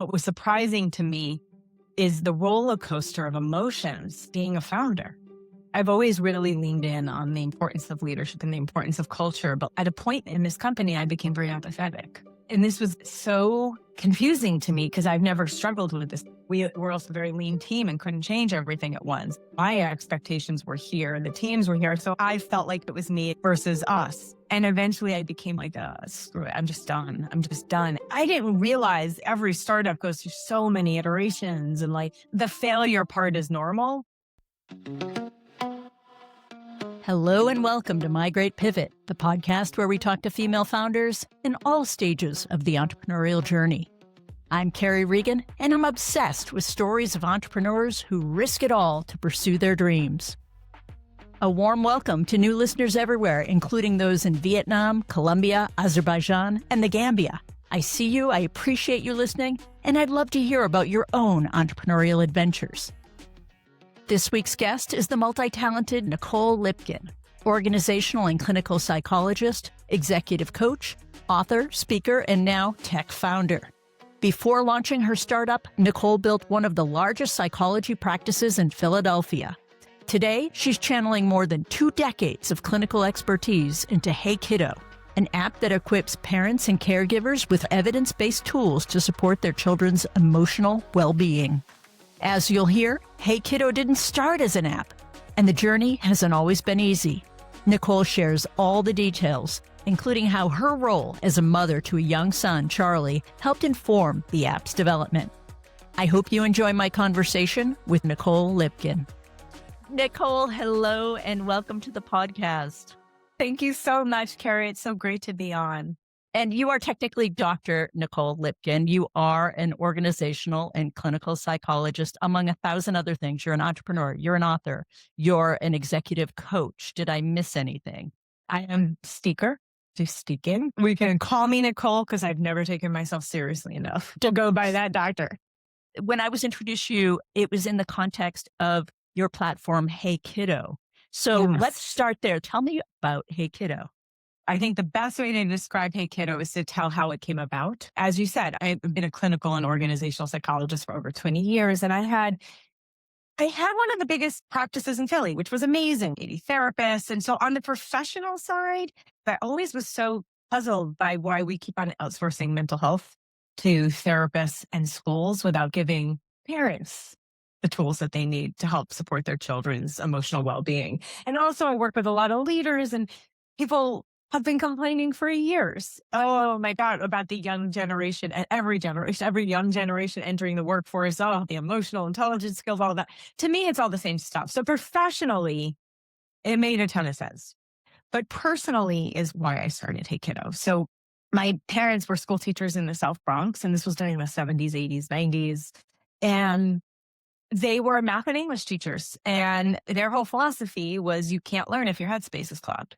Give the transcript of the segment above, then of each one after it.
What was surprising to me is the roller coaster of emotions being a founder. I've always really leaned in on the importance of leadership and the importance of culture. But at a point in this company, I became very apathetic. And this was so confusing to me because I've never struggled with this. We were also a very lean team and couldn't change everything at once. My expectations were here. The teams were here. So I felt like it was me versus us. And eventually I became like, screw it. I'm just done. I'm just done. I didn't realize every startup goes through so many iterations and like the failure part is normal. Hello and welcome to My Great Pivot, the podcast where we talk to female founders in all stages of the entrepreneurial journey. I'm Carrie Regan, and I'm obsessed with stories of entrepreneurs who risk it all to pursue their dreams. A warm welcome to new listeners everywhere, including those in Vietnam, Colombia, Azerbaijan, and the Gambia. I see you, I appreciate you listening, and I'd love to hear about your own entrepreneurial adventures. This week's guest is the multi-talented Nicole Lipkin, organizational and clinical psychologist, executive coach, author, speaker, and now tech founder. Before launching her startup, Nicole built one of the largest psychology practices in Philadelphia. Today, she's channeling more than 2 decades of clinical expertise into Hey Kiddo, an app that equips parents and caregivers with evidence-based tools to support their children's emotional well-being. As you'll hear, Hey Kiddo didn't start as an app, and the journey hasn't always been easy. Nicole shares all the details, including how her role as a mother to a young son, Charlie, helped inform the app's development. I hope you enjoy my conversation with Nicole Lipkin. Nicole, hello, and welcome to the podcast. Thank you so much, Carrie. It's so great to be on. And you are technically Dr. Nicole Lipkin. You are an organizational and clinical psychologist, among 1,000 other things. You're an entrepreneur. You're an author. You're an executive coach. Did I miss anything? I am speaker. Just speaking. We can call me Nicole because I've never taken myself seriously enough to go by that doctor. When I was introduced to you, it was in the context of your platform, Hey Kiddo. So Yes. Let's start there. Tell me about Hey Kiddo. I think the best way to describe Hey Kiddo is to tell how it came about. As you said, I've been a clinical and organizational psychologist for over 20 years, and I had one of the biggest practices in Philly, which was amazing, 80 therapists. And so on the professional side, I always was so puzzled by why we keep on outsourcing mental health to therapists and schools without giving parents the tools that they need to help support their children's emotional well-being. And also I work with a lot of leaders and people have been complaining for years. Oh my God, about the young generation and every young generation entering the workforce. Oh, the emotional intelligence skills, all that. To me, it's all the same stuff. So professionally, it made a ton of sense. But personally is why I started Hey Kiddo. So my parents were school teachers in the South Bronx, and this was during the 70s, 80s, 90s. And they were math and English teachers. And their whole philosophy was you can't learn if your headspace is clogged.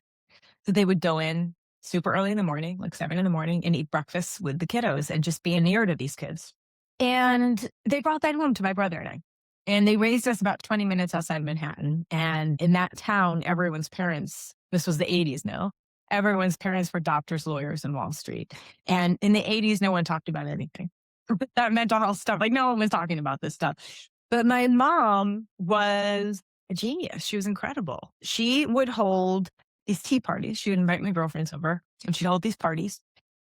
So they would go in super early in the morning, like 7 in the morning, and eat breakfast with the kiddos and just be an ear to these kids. And they brought that home to my brother and I. And they raised us about 20 minutes outside Manhattan. And in that town, everyone's parents, this was the 80s now, everyone's parents were doctors, lawyers, and Wall Street. And in the 80s, no one talked about anything. That mental health stuff, like no one was talking about this stuff. But my mom was a genius. She was incredible. She would hold these tea parties. She would invite my girlfriends over and she'd hold these parties,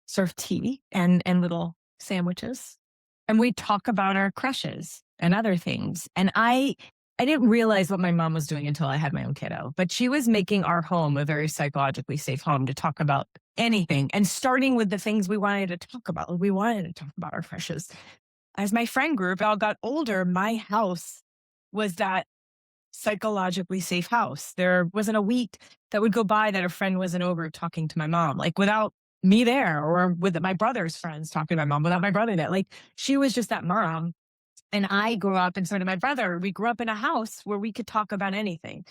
serve tea and little sandwiches. And we'd talk about our crushes and other things. And I didn't realize what my mom was doing until I had my own kiddo, but she was making our home a very psychologically safe home to talk about anything and starting with the things we wanted to talk about. We wanted to talk about our crushes. As my friend group all got older, my house was that psychologically safe house. There wasn't a week that would go by that a friend wasn't over talking to my mom, like without me there, or with my brother's friends talking to my mom without my brother there. Like she was just that mom. And I grew up, and so did my brother. We grew up in a house where we could talk about anything.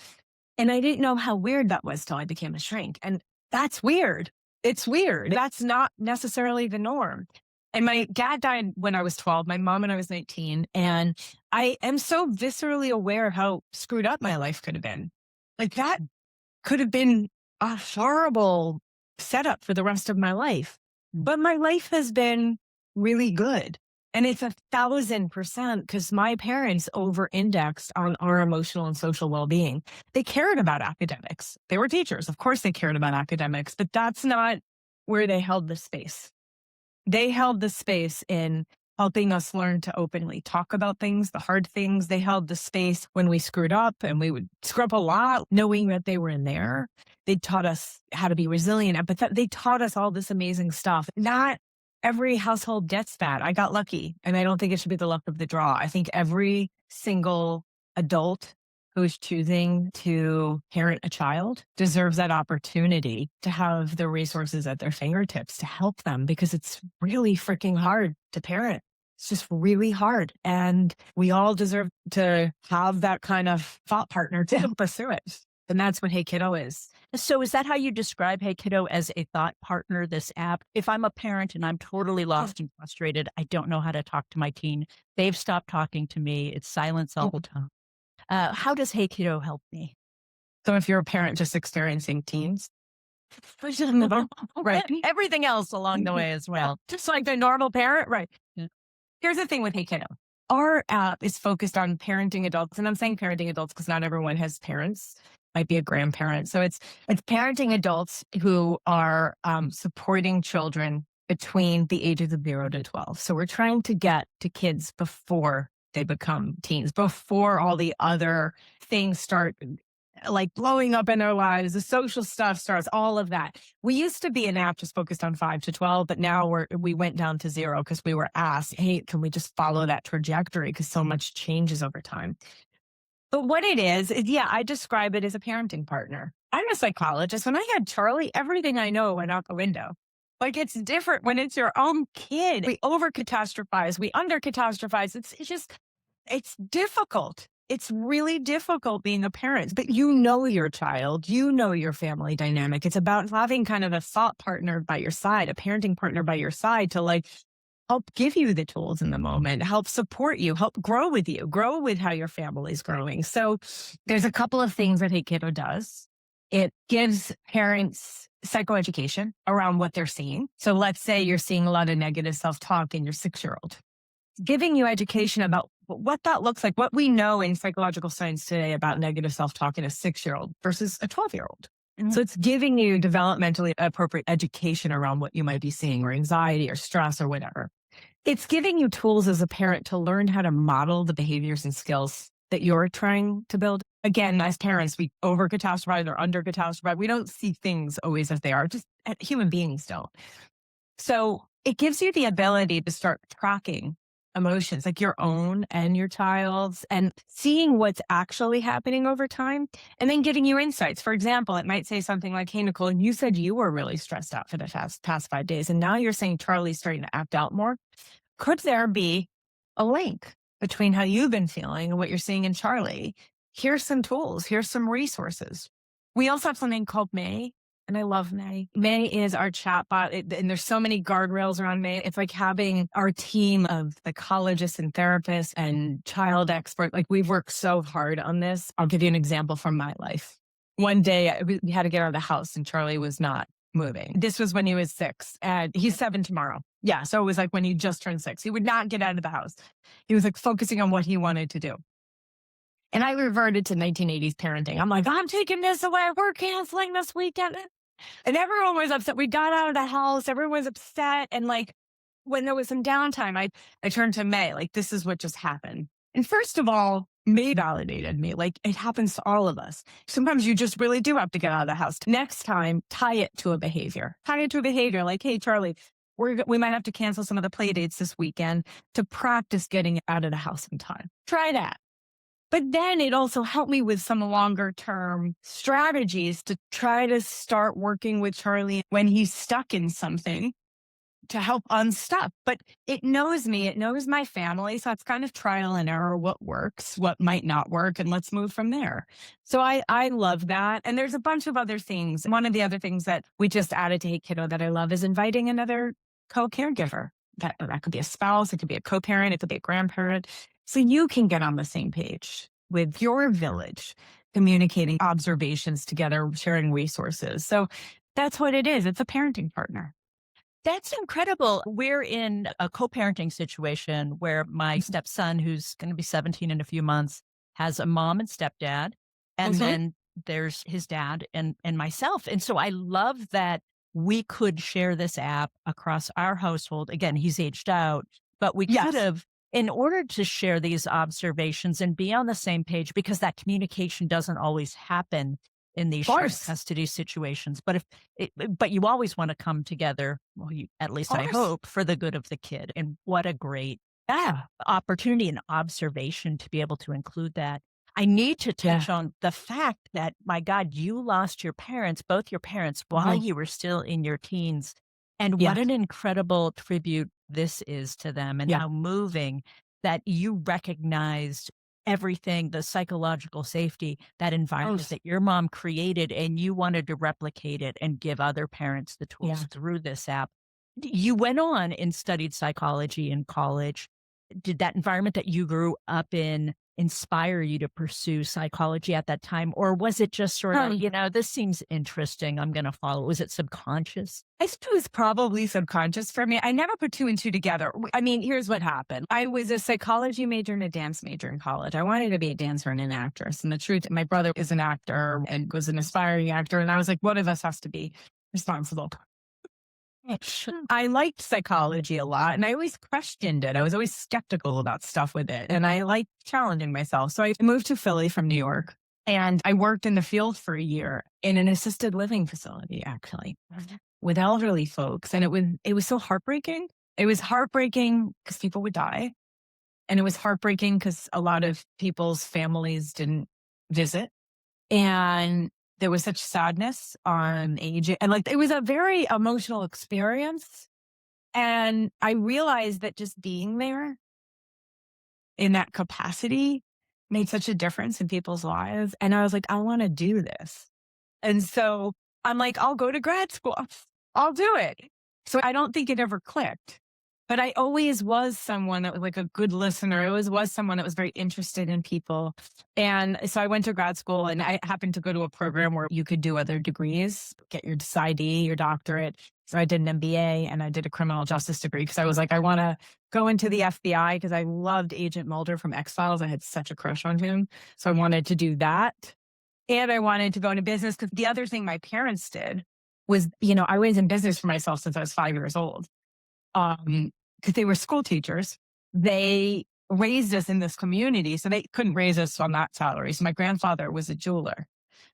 And I didn't know how weird that was till I became a shrink. And that's weird. It's weird. That's not necessarily the norm. And my dad died when I was 12, my mom when I was 19. And I am so viscerally aware of how screwed up my life could have been. Like that could have been a horrible setup for the rest of my life. But my life has been really good. And it's 1,000% because my parents over indexed on our emotional and social well being. They cared about academics. They were teachers. Of course, they cared about academics, but that's not where they held the space. They held the space in helping us learn to openly talk about things, the hard things. They held the space when we screwed up, and we would screw up a lot, knowing that they were in there. They taught us how to be resilient, empathetic. They taught us all this amazing stuff. Not every household gets that. I got lucky, and I don't think it should be the luck of the draw. I think every single adult who's choosing to parent a child deserves that opportunity to have the resources at their fingertips to help them, because it's really freaking hard to parent. It's just really hard. And we all deserve to have that kind of thought partner to help us through it. And that's what Hey Kiddo is. So is that how you describe Hey Kiddo, as a thought partner, this app? If I'm a parent and I'm totally lost and frustrated, I don't know how to talk to my teen. They've stopped talking to me. It's silence all the time. How does Hey Kiddo help me? So if you're a parent just experiencing teens, right? Everything else along the way as well. Just like the normal parent, right? Yeah. Here's the thing with Hey Kiddo. Our app is focused on parenting adults. And I'm saying parenting adults because not everyone has parents, might be a grandparent. So it's parenting adults who are supporting children between the ages of 0 to 12. So we're trying to get to kids before they become teens, before all the other things start like blowing up in their lives, the social stuff starts, all of that. We used to be an app just focused on 5 to 12, but now we went down to 0 because we were asked, hey, can we just follow that trajectory? Because so much changes over time. But what it is, yeah, I describe it as a parenting partner. I'm a psychologist. When I had Charlie, everything I know went out the window. Like, it's different when it's your own kid. We over catastrophize, we under catastrophize. It's difficult. It's really difficult being a parent, but you know your child, you know your family dynamic. It's about having kind of a thought partner by your side, a parenting partner by your side to like help give you the tools in the moment, help support you, help grow with how your family's growing. So there's a couple of things that Hey Kiddo does. It gives parents psychoeducation around what they're seeing. So let's say you're seeing a lot of negative self-talk in your 6-year-old. Giving you education about what that looks like, what we know in psychological science today about negative self-talk in a 6-year-old versus a 12-year-old. Mm-hmm. So it's giving you developmentally appropriate education around what you might be seeing, or anxiety or stress or whatever. It's giving you tools as a parent to learn how to model the behaviors and skills that you're trying to build. Again, as parents, we over catastrophize or under catastrophize. We don't see things always as they are, just human beings don't. So it gives you the ability to start tracking emotions, like your own and your child's, and seeing what's actually happening over time, and then giving you insights. For example, it might say something like, hey, Nicole, you said you were really stressed out for the past 5 days, and now you're saying Charlie's starting to act out more. Could there be a link between how you've been feeling and what you're seeing in Charlie? Here's some tools. Here's some resources. We also have something called May. And I love May. May is our chatbot, and there's so many guardrails around May. It's like having our team of psychologists and therapists and child experts. Like, we've worked so hard on this. I'll give you an example from my life. One day we had to get out of the house and Charlie was not moving. This was when he was 6, and he's 7 tomorrow. Yeah. So it was like when he just turned 6, he would not get out of the house. He was like focusing on what he wanted to do. And I reverted to 1980s parenting. I'm like, I'm taking this away. We're canceling this weekend. And everyone was upset. We got out of the house. Everyone was upset. And like, when there was some downtime, I turned to May, like, this is what just happened. And first of all, May validated me. Like, it happens to all of us. Sometimes you just really do have to get out of the house. Next time, tie it to a behavior. Tie it to a behavior. Like, hey, Charlie, we might have to cancel some of the play dates this weekend to practice getting out of the house in time. Try that. But then it also helped me with some longer term strategies to try to start working with Charlie when he's stuck in something to help unstuck. But it knows me, it knows my family. So it's kind of trial and error, what works, what might not work, and let's move from there. So I love that. And there's a bunch of other things. One of the other things that we just added to Hey Kiddo that I love is inviting another co-caregiver. That could be a spouse, it could be a co-parent, it could be a grandparent. So you can get on the same page with your village, communicating observations together, sharing resources. So that's what it is. It's a parenting partner. That's incredible. We're in a co-parenting situation where my stepson, who's going to be 17 in a few months, has a mom and stepdad, and Mhm. then there's his dad and myself. And so I love that we could share this app across our household. Again, he's aged out, but we could Yes, have, in order to share these observations and be on the same page, because that communication doesn't always happen in these of shared course, custody situations. But you always want to come together, well, at of least I course. hope, for the good of the kid. And what a great Yeah, opportunity and observation to be able to include that. I need to yeah. touch on the fact that, my God, you lost your parents, both your parents, while Mhm. you were still in your teens. And what Yes, an incredible tribute this is to them, and yeah. how moving that you recognized everything, the psychological safety, that environment Gross. that your mom created, and you wanted to replicate it and give other parents the Yeah. tools through this app. You went on and studied psychology in college. Did that environment that you grew up in inspire you to pursue psychology at that time? Or was it just sort of, Um, this seems interesting, I'm going to follow? Was it subconscious? I suppose probably subconscious for me. I never put two and two together. I mean, here's what happened. I was a psychology major and a dance major in college. I wanted to be a dancer and an actress. And the truth, my brother is an actor and was an aspiring actor. And I was like, one of us has to be responsible. I liked psychology a lot and I always questioned it. I was always skeptical about stuff with it. And I liked challenging myself. So I moved to Philly from New York and I worked in the field for a year in an assisted living facility, actually, with elderly folks. And it was so heartbreaking. It was heartbreaking because people would die. And it was heartbreaking because a lot of people's families didn't visit. And there was such sadness on age. And like it was a very emotional experience. And I realized that just being there in that capacity made such a difference in people's lives. And I was like, I want to do this. And so I'm like, I'll go to grad school. I'll do it. So I don't think it ever clicked. But I always was someone that was like a good listener. I always was someone that was very interested in people. And so I went to grad school and I happened to go to a program where you could do other degrees, get your PsyD, your doctorate. So I did an MBA and I did a criminal justice degree because I was like, I want to go into the FBI because I loved Agent Mulder from X-Files. I had such a crush on him. So I wanted to do that. And I wanted to go into business because the other thing my parents did was, I was in business for myself since I was 5 years old. Because they were school teachers. They raised us in this community, so they couldn't raise us on that salary. So my grandfather was a jeweler.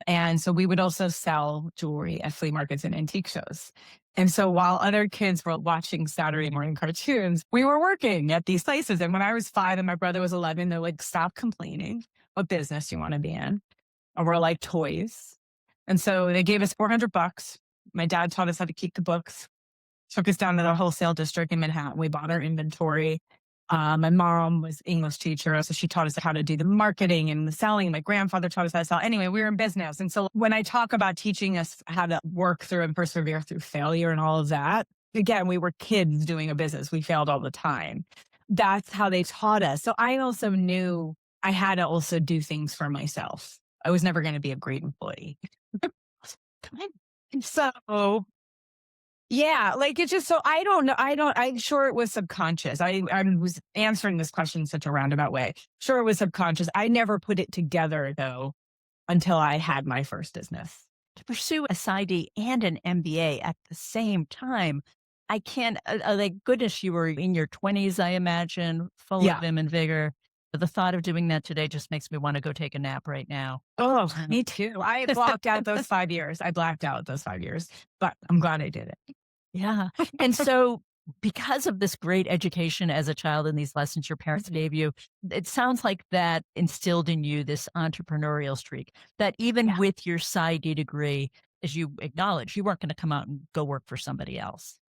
And so we would also sell jewelry at flea markets and antique shows. And so while other kids were watching Saturday morning cartoons, we were working at these places. And when I was 5 and my brother was 11, they're like, stop complaining. What business do you want to be in? And we're like, toys. And so they gave us $400. My dad taught us how to keep the books, took us down to the wholesale district in Manhattan. We bought our inventory. My mom was English teacher, so she taught us how to do the marketing and the selling. My grandfather taught us how to sell. Anyway, we were in business. And so when I talk about teaching us how to work through and persevere through failure and all of that, again, we were kids doing a business. We failed all the time. That's how they taught us. So I also knew I had to also do things for myself. I was never going to be a great employee. So yeah, like it's just so I don't know. I'm sure it was subconscious. I was answering this question in such a roundabout way. Sure, it was subconscious. I never put it together though until I had my first business. To pursue a PsyD and an MBA at the same time, I can't, like, goodness, you were in your 20s, I imagine, full of Yeah. vim and vigor. But the thought of doing that today just makes me want to go take a nap right now. Oh, Um, me too. I blocked out those 5 years. I blacked out those 5 years, but I'm glad I did it. Yeah. And so, because of this great education as a child and these lessons your parents Mhm. gave you, it sounds like that instilled in you this entrepreneurial streak, that even Yeah. with your PsyD degree, as you acknowledge, you weren't going to come out and go work for somebody else.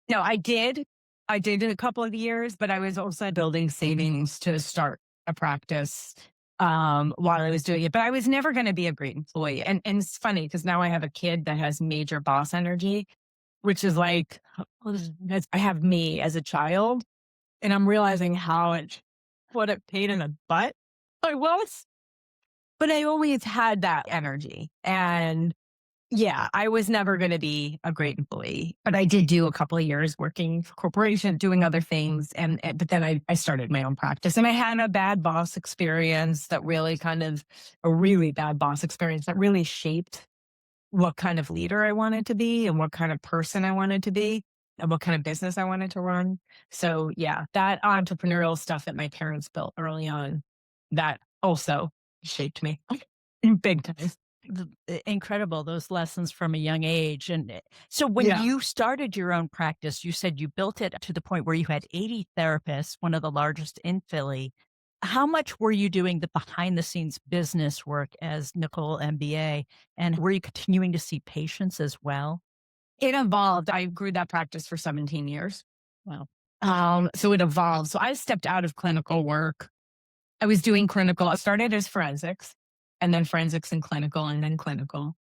No, I did. I did in a couple of years, but I was also building savings to start a practice while I was doing it. But I was never going to be a great employee. And it's funny because now I have a kid that has major boss energy, which is like, I have me as a child, and I'm realizing what a pain in the butt I was. But I always had that energy. And Yeah, I was never going to be a great employee, but I did do a couple of years working for corporation, doing other things. But then I started my own practice and I had a bad boss experience that really kind of a really bad boss experience that really shaped what kind of leader I wanted to be and what kind of person I wanted to be and what kind of business I wanted to run. So yeah, that entrepreneurial stuff that my parents built early on, that also shaped me big time. Incredible, those lessons from a young age. And so when Yeah. you started your own practice, you said you built it to the point where you had 80 therapists, one of the largest in Philly. How much were you doing the behind the scenes business work as Nicole MBA? And were you continuing to see patients as well? It evolved. I grew that practice for 17 years. Wow. So it evolved. So I stepped out of clinical work. I was doing clinical. I started as forensics and then forensics and clinical and then clinical.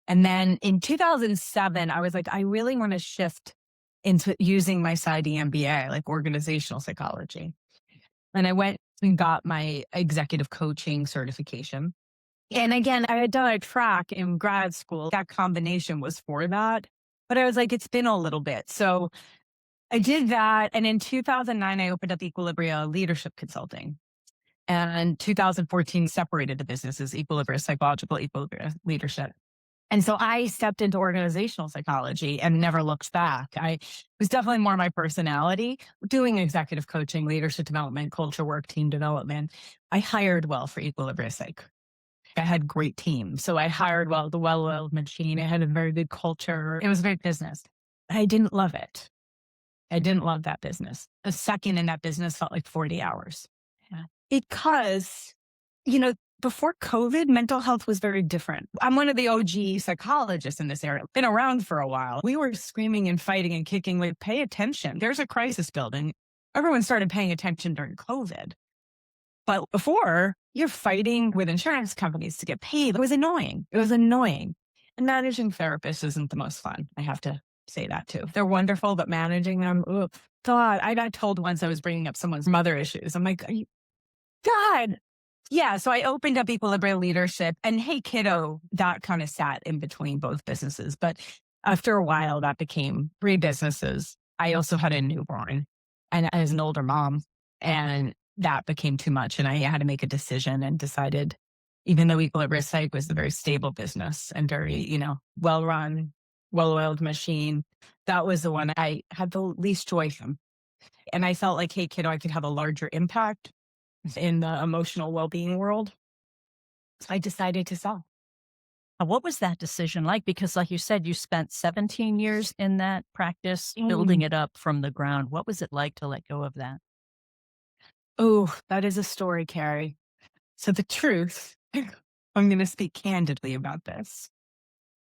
And then in 2007, I was like, I really want to shift into using my PsyD MBA, like organizational psychology. And I went and got my executive coaching certification. And again, I had done a track in grad school. That combination was for that. But I was like, it's been a little bit. So I did that. And in 2009, I opened up Equilibria Leadership Consulting. And 2014 separated the businesses, Equilibria Psychological, Equilibria Leadership. And so I stepped into organizational psychology and never looked back. I was definitely more my personality, doing executive coaching, leadership development, culture work, team development. I hired well for Equilibria Psych. I had great teams. So I hired well, the well-oiled machine. I had a very good culture. It was a great business. I didn't love it. I didn't love that business. A second in that business felt like 40 hours. Yeah. Because, before COVID, mental health was very different. I'm one of the OG psychologists in this area, been around for a while. We were screaming and fighting and kicking, like, pay attention. There's a crisis building. Everyone started paying attention during COVID. But before, you're fighting with insurance companies to get paid. It was annoying. It was annoying. And managing therapists isn't the most fun. I have to say that too. They're wonderful, but managing them, ugh. God, I got told once I was bringing up someone's mother issues. I'm like, God. Yeah. So I opened up Equilibrium Leadership and Hey Kiddo, that kind of sat in between both businesses. But after a while, that became three businesses. I also had a newborn and as an older mom, and that became too much. And I had to make a decision and decided, even though Equilibrium Psych was a very stable business and very, well run, well oiled machine, that was the one I had the least joy from. And I felt like, Hey Kiddo, I could have a larger impact in the emotional well-being world. So I decided to sell. What was that decision like? Because like you said, you spent 17 years in that practice, building it up from the ground. What was it like to let go of that? Oh, that is a story, Carrie. So the truth, I'm going to speak candidly about this.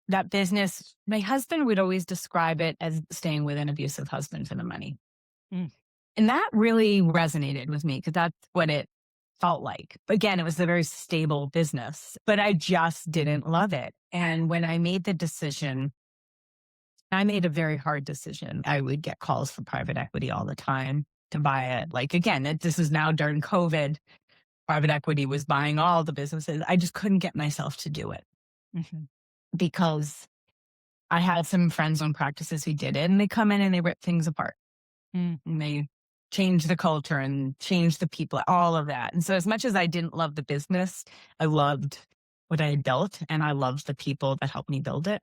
That business, my husband would always describe it as staying with an abusive husband for the money. Mm. And that really resonated with me because that's what it felt like. Again, it was a very stable business, but I just didn't love it. And when I made the decision, I made a very hard decision. I would get calls from private equity all the time to buy it. Like, again, this is now during COVID. Private equity was buying all the businesses. I just couldn't get myself to do it because I had some friends on practices who did it and they come in and they rip things apart. And they change the culture and change the people, all of that. And so as much as I didn't love the business, I loved what I had built and I loved the people that helped me build it.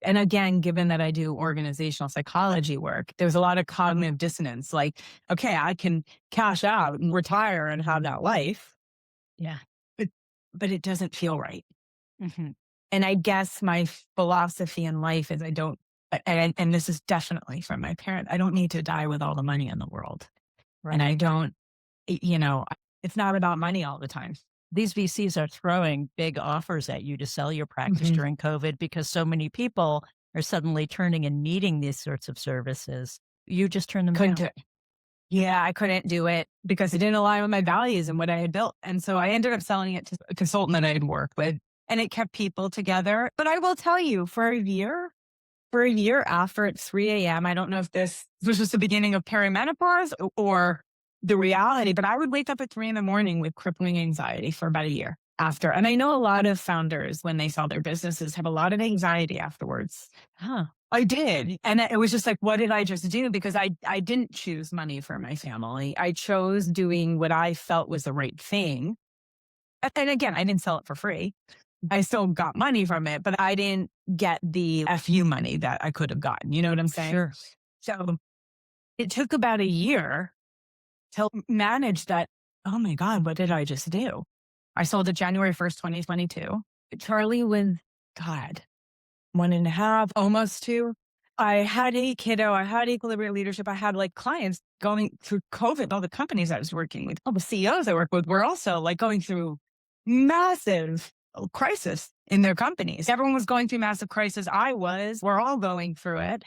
And again, given that I do organizational psychology work, there's a lot of cognitive dissonance. Like, okay, I can cash out and retire and have that life. Yeah. But it doesn't feel right. And I guess my philosophy in life is and this is definitely from my parent, I don't need to die with all the money in the world. Right. And I don't, it's not about money all the time. These VCs are throwing big offers at you to sell your practice during COVID because so many people are suddenly turning and needing these sorts of services. You just turn them down. Yeah, I couldn't do it because it didn't align with my values and what I had built. And so I ended up selling it to a consultant that I had worked with, and it kept people together. But I will tell you, for a year after at 3 a.m., I don't know if this was just the beginning of perimenopause or the reality, but I would wake up at 3 in the morning with crippling anxiety for about a year. after. And I know a lot of founders, when they sell their businesses, have a lot of anxiety afterwards. Huh. I did. And it was just like, what did I just do? Because I didn't choose money for my family. I chose doing what I felt was the right thing. And again, I didn't sell it for free. I still got money from it, but I didn't get the FU money that I could have gotten. You know what I'm saying? Sure. So it took about a year to manage that. Oh my God, what did I just do? I sold it January 1st, 2022. Charlie was, God, 1.5, almost 2. I had a kiddo. I had equilibrium leadership. I had like clients going through COVID. All the companies I was working with, all the CEOs I work with were also like going through massive crisis in their companies. Everyone was going through massive crisis. We're all going through it.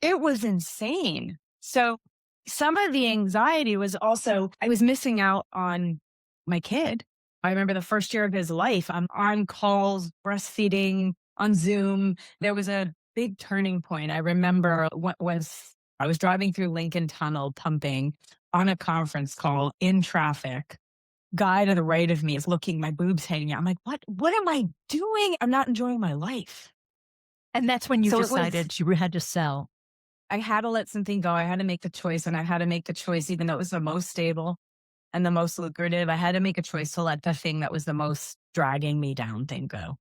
It was insane. So some of the anxiety was also, I was missing out on my kid. I remember the first year of his life, I'm on calls, breastfeeding on Zoom. There was a big turning point. I remember I was driving through Lincoln Tunnel pumping on a conference call in traffic. Guy to the right of me is looking, my boobs hanging out. I'm like, what am I doing? I'm not enjoying my life. And that's when you So it was, decided you had to sell. I had to let something go. I had to make the choice, and I had to make the choice, even though it was the most stable and the most lucrative. I had to make a choice to let the thing that was the most dragging me down thing go.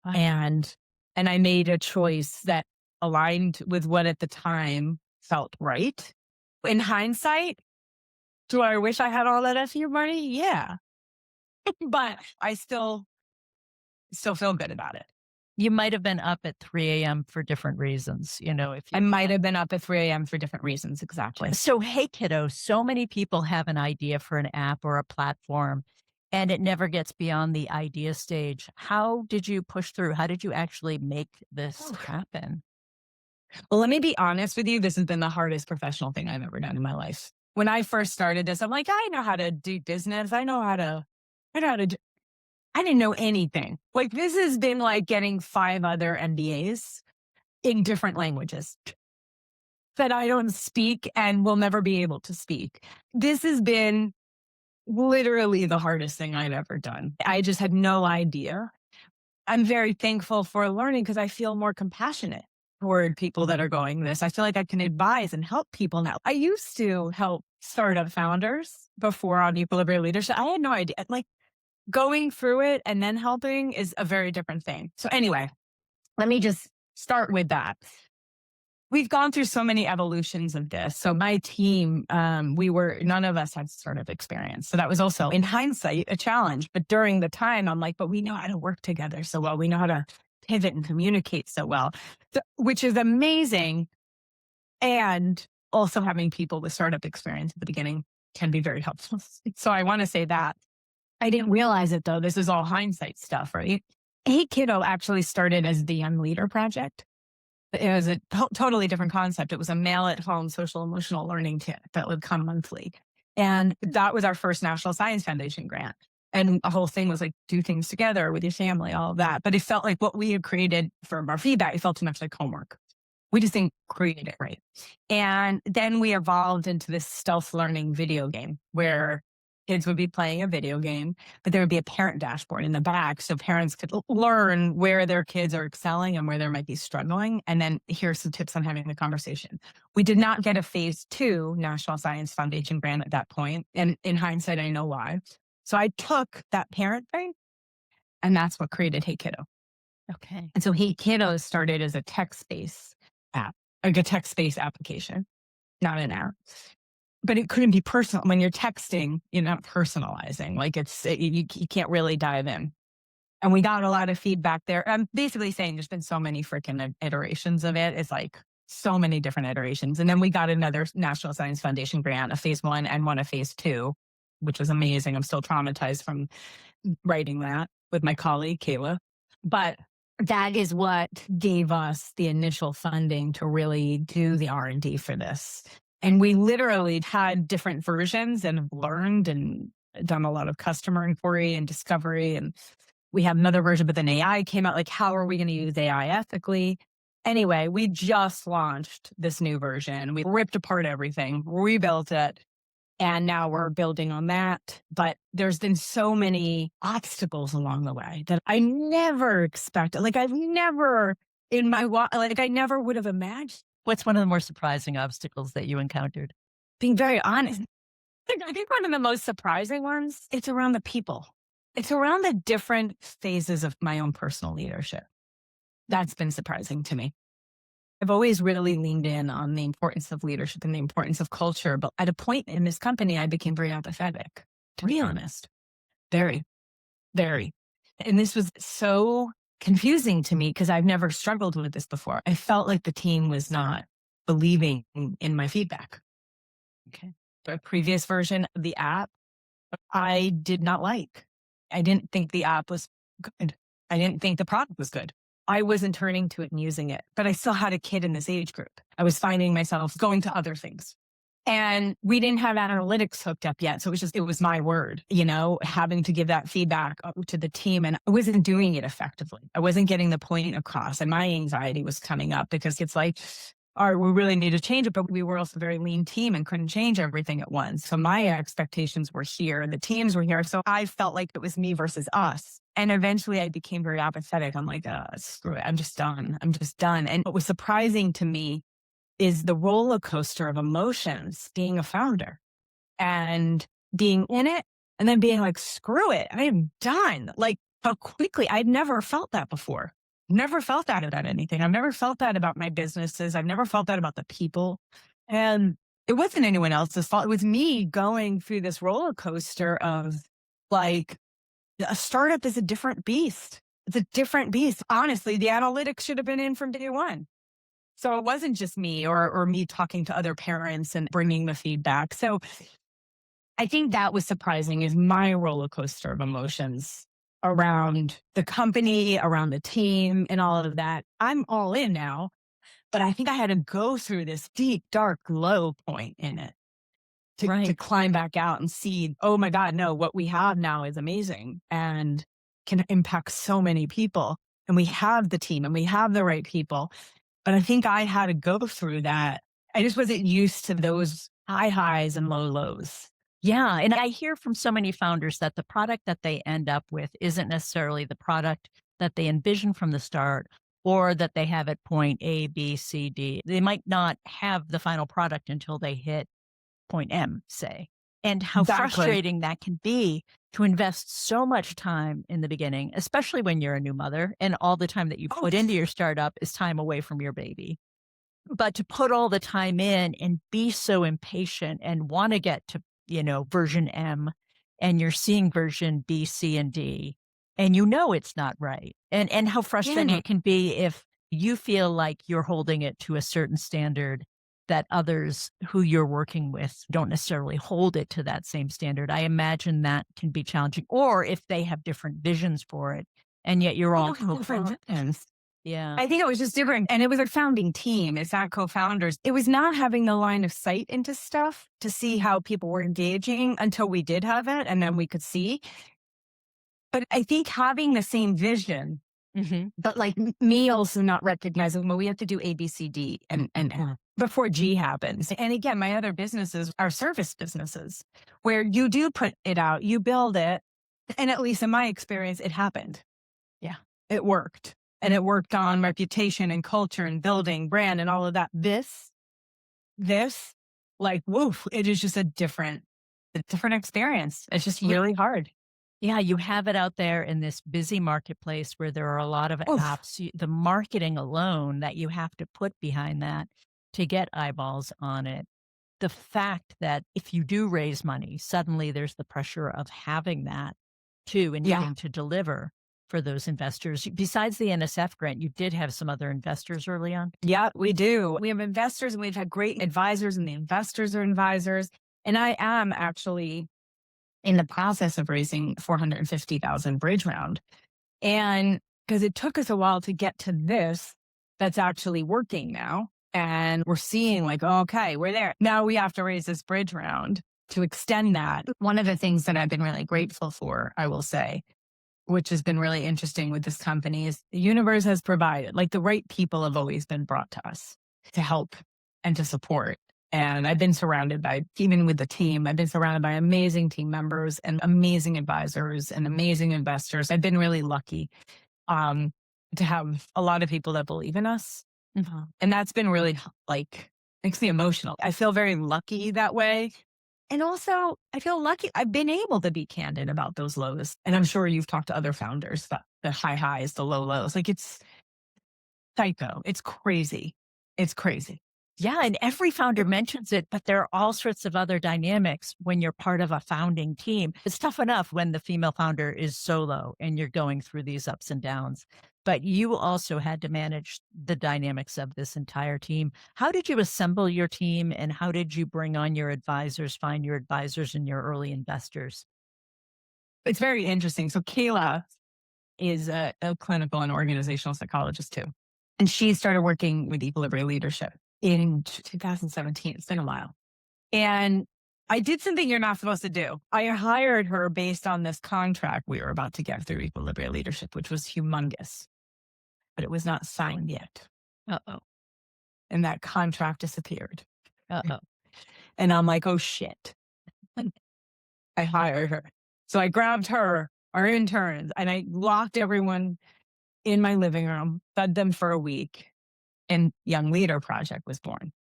Wow. And I made a choice that aligned with what at the time felt right. In hindsight, do I wish I had all that FU money? Yeah. But I still feel good about it. You might have been up at 3 a.m. for different reasons, if I might have been up at 3 a.m. for different reasons. Exactly. So, Hey Kiddo, so many people have an idea for an app or a platform, and it never gets beyond the idea stage. How did you push through? How did you actually make this happen? Well, let me be honest with you. This has been the hardest professional thing I've ever done in my life. When I first started this, I'm like, I know how to do business. I know how to do. I didn't know anything. Like, this has been like getting 5 other MBAs in different languages that I don't speak and will never be able to speak. This has been literally the hardest thing I've ever done. I just had no idea. I'm very thankful for learning because I feel more compassionate toward people that are going this. I feel like I can advise and help people now. I used to help startup founders before on equilibrium leadership. I had no idea. Like, going through it and then helping is a very different thing. So anyway, let me just start with that. We've gone through so many evolutions of this. So my team, none of us had startup experience. So that was also, in hindsight, a challenge. But during the time, I'm like, but we know how to work together so well. We know how to pivot and communicate so well, which is amazing. And also having people with startup experience at the beginning can be very helpful. So I want to say that. I didn't realize it though. This is all hindsight stuff, right? Hey Kiddo actually started as the Young Leader Project. It was a totally different concept. It was a mail at home social emotional learning kit that would come monthly. And that was our first National Science Foundation grant. And the whole thing was like, do things together with your family, all of that. But it felt like what we had created from our feedback, it felt too much like homework. We just didn't create it right. And then we evolved into this stealth learning video game where kids would be playing a video game, but there would be a parent dashboard in the back so parents could learn where their kids are excelling and where they might be struggling. And then here's some tips on having the conversation. We did not get a phase 2 National Science Foundation grant at that point. And in hindsight, I know why. So I took that parent thing, and that's what created Hey Kiddo. Okay. And so Hey Kiddo started as a text-based app, like a text-based application, not an app. But it couldn't be personal. When you're texting, you're not personalizing. Like you can't really dive in. And we got a lot of feedback there. I'm basically saying there's been so many freaking iterations of it. It's like so many different iterations. And then we got another National Science Foundation grant, a phase 1 and one a phase 2, which was amazing. I'm still traumatized from writing that with my colleague, Kayla. But that is what gave us the initial funding to really do the R&D for this. And we literally had different versions and have learned and done a lot of customer inquiry and discovery. And we have another version, but then AI came out. Like, how are we going to use AI ethically? Anyway, we just launched this new version. We ripped apart everything, rebuilt it, And now we're building on that. But there's been so many obstacles along the way that I never expected. Like I've never in my, like I never would have imagined. What's one of the more surprising obstacles that you encountered? Being very honest, I think one of the most surprising ones, it's around the people. It's around the different phases of my own personal leadership. That's been surprising to me. I've always really leaned in on the importance of leadership and the importance of culture. But at a point in this company, I became very apathetic, to be honest. Very, very. And this was so confusing to me because I've never struggled with this before. I felt like the team was not believing in my feedback. Okay. The previous version of the app, I did not like. I didn't think the app was good. I didn't think the product was good. I wasn't turning to it and using it, but I still had a kid in this age group. I was finding myself going to other things. And we didn't have analytics hooked up yet. So it was my word, having to give that feedback to the team. And I wasn't doing it effectively. I wasn't getting the point across. And my anxiety was coming up because it's like, all right, we really need to change it. But we were also a very lean team and couldn't change everything at once. So my expectations were here and the teams were here. So I felt like it was me versus us. And eventually I became very apathetic. I'm like, screw it. I'm just done. I'm just done. And what was surprising to me is the roller coaster of emotions being a founder and being in it and then being like, screw it. I am done. Like how quickly I'd never felt that before. Never felt that about anything. I've never felt that about my businesses. I've never felt that about the people. And it wasn't anyone else's fault. It was me going through this roller coaster of like, a startup is a different beast. It's a different beast. Honestly, the analytics should have been in from day one. So it wasn't just me or me talking to other parents and bringing the feedback. So I think that was surprising is my roller coaster of emotions around the company, around the team and all of that. I'm all in now, but I think I had to go through this deep, dark, low point in it to climb back out and see, oh my God, no, what we have now is amazing and can impact so many people. And we have the team and we have the right people. But I think I had to go through that. I just wasn't used to those high highs and low lows. Yeah. And I hear from so many founders that the product that they end up with isn't necessarily the product that they envision from the start or that they have at point A, B, C, D. They might not have the final product until they hit point M, say. And how frustrating that can be to invest so much time in the beginning, especially when you're a new mother and all the time that you put into your startup is time away from your baby. But to put all the time in and be so impatient and want to get to, version M and you're seeing version B, C, and D, and it's not right. And how frustrating it can be if you feel like you're holding it to a certain standard that others who you're working with don't necessarily hold it to that same standard. I imagine that can be challenging. Or if they have different visions for it, and yet you're all different visions. Yeah. I think it was just different. And it was a founding team. It's not co-founders. It was not having the line of sight into stuff to see how people were engaging until we did have it. And then we could see. But I think having the same vision, but like me also not recognizing, well, we have to do A, B, C, D and before G happens. And again, my other businesses are service businesses where you do put it out, you build it. And at least in my experience, it happened. Yeah. It worked. And it worked on reputation and culture and building brand and all of that. This, like, woof, it is just a different experience. It's just really hard. Yeah, you have it out there in this busy marketplace where there are a lot of apps. The marketing alone that you have to put behind that to get eyeballs on it. The fact that if you do raise money, suddenly there's the pressure of having that too and needing to deliver for those investors. Besides the NSF grant, you did have some other investors early on? Yeah, we do. We have investors and we've had great advisors and the investors are advisors. And I am actually in the process of raising 450,000 bridge round. And because it took us a while to get to this, that's actually working now. And we're seeing like, okay, we're there. Now we have to raise this bridge round to extend that. One of the things that I've been really grateful for, I will say, which has been really interesting with this company is the universe has provided, like the right people have always been brought to us to help and to support. And I've been surrounded by, even with the team, I've been surrounded by amazing team members and amazing advisors and amazing investors. I've been really lucky um, to have a lot of people that believe in us. And that's been really like, makes me emotional. I feel very lucky that way. And also, I feel lucky I've been able to be candid about those lows. And I'm sure you've talked to other founders, the high highs, the low lows. Like it's psycho. It's crazy. It's crazy. Yeah, and every founder mentions it, but there are all sorts of other dynamics when you're part of a founding team. It's tough enough when the female founder is solo and you're going through these ups and downs, but you also had to manage the dynamics of this entire team. How did you assemble your team and how did you bring on your advisors, find your advisors and your early investors? It's very interesting. So Kayla is a clinical and organizational psychologist too. And she started working with Equilibrium Leadership in 2017. It's been a while. And I did something you're not supposed to do. I hired her based on this contract we were about to get through Equilibrium Leadership, which was humongous, but it was not signed yet. Uh-oh. And that contract disappeared. Uh-oh. And I'm like, oh shit. I hired her. So I grabbed her, our interns, and I locked everyone in my living room, fed them for a week, and Young Leader Project was born.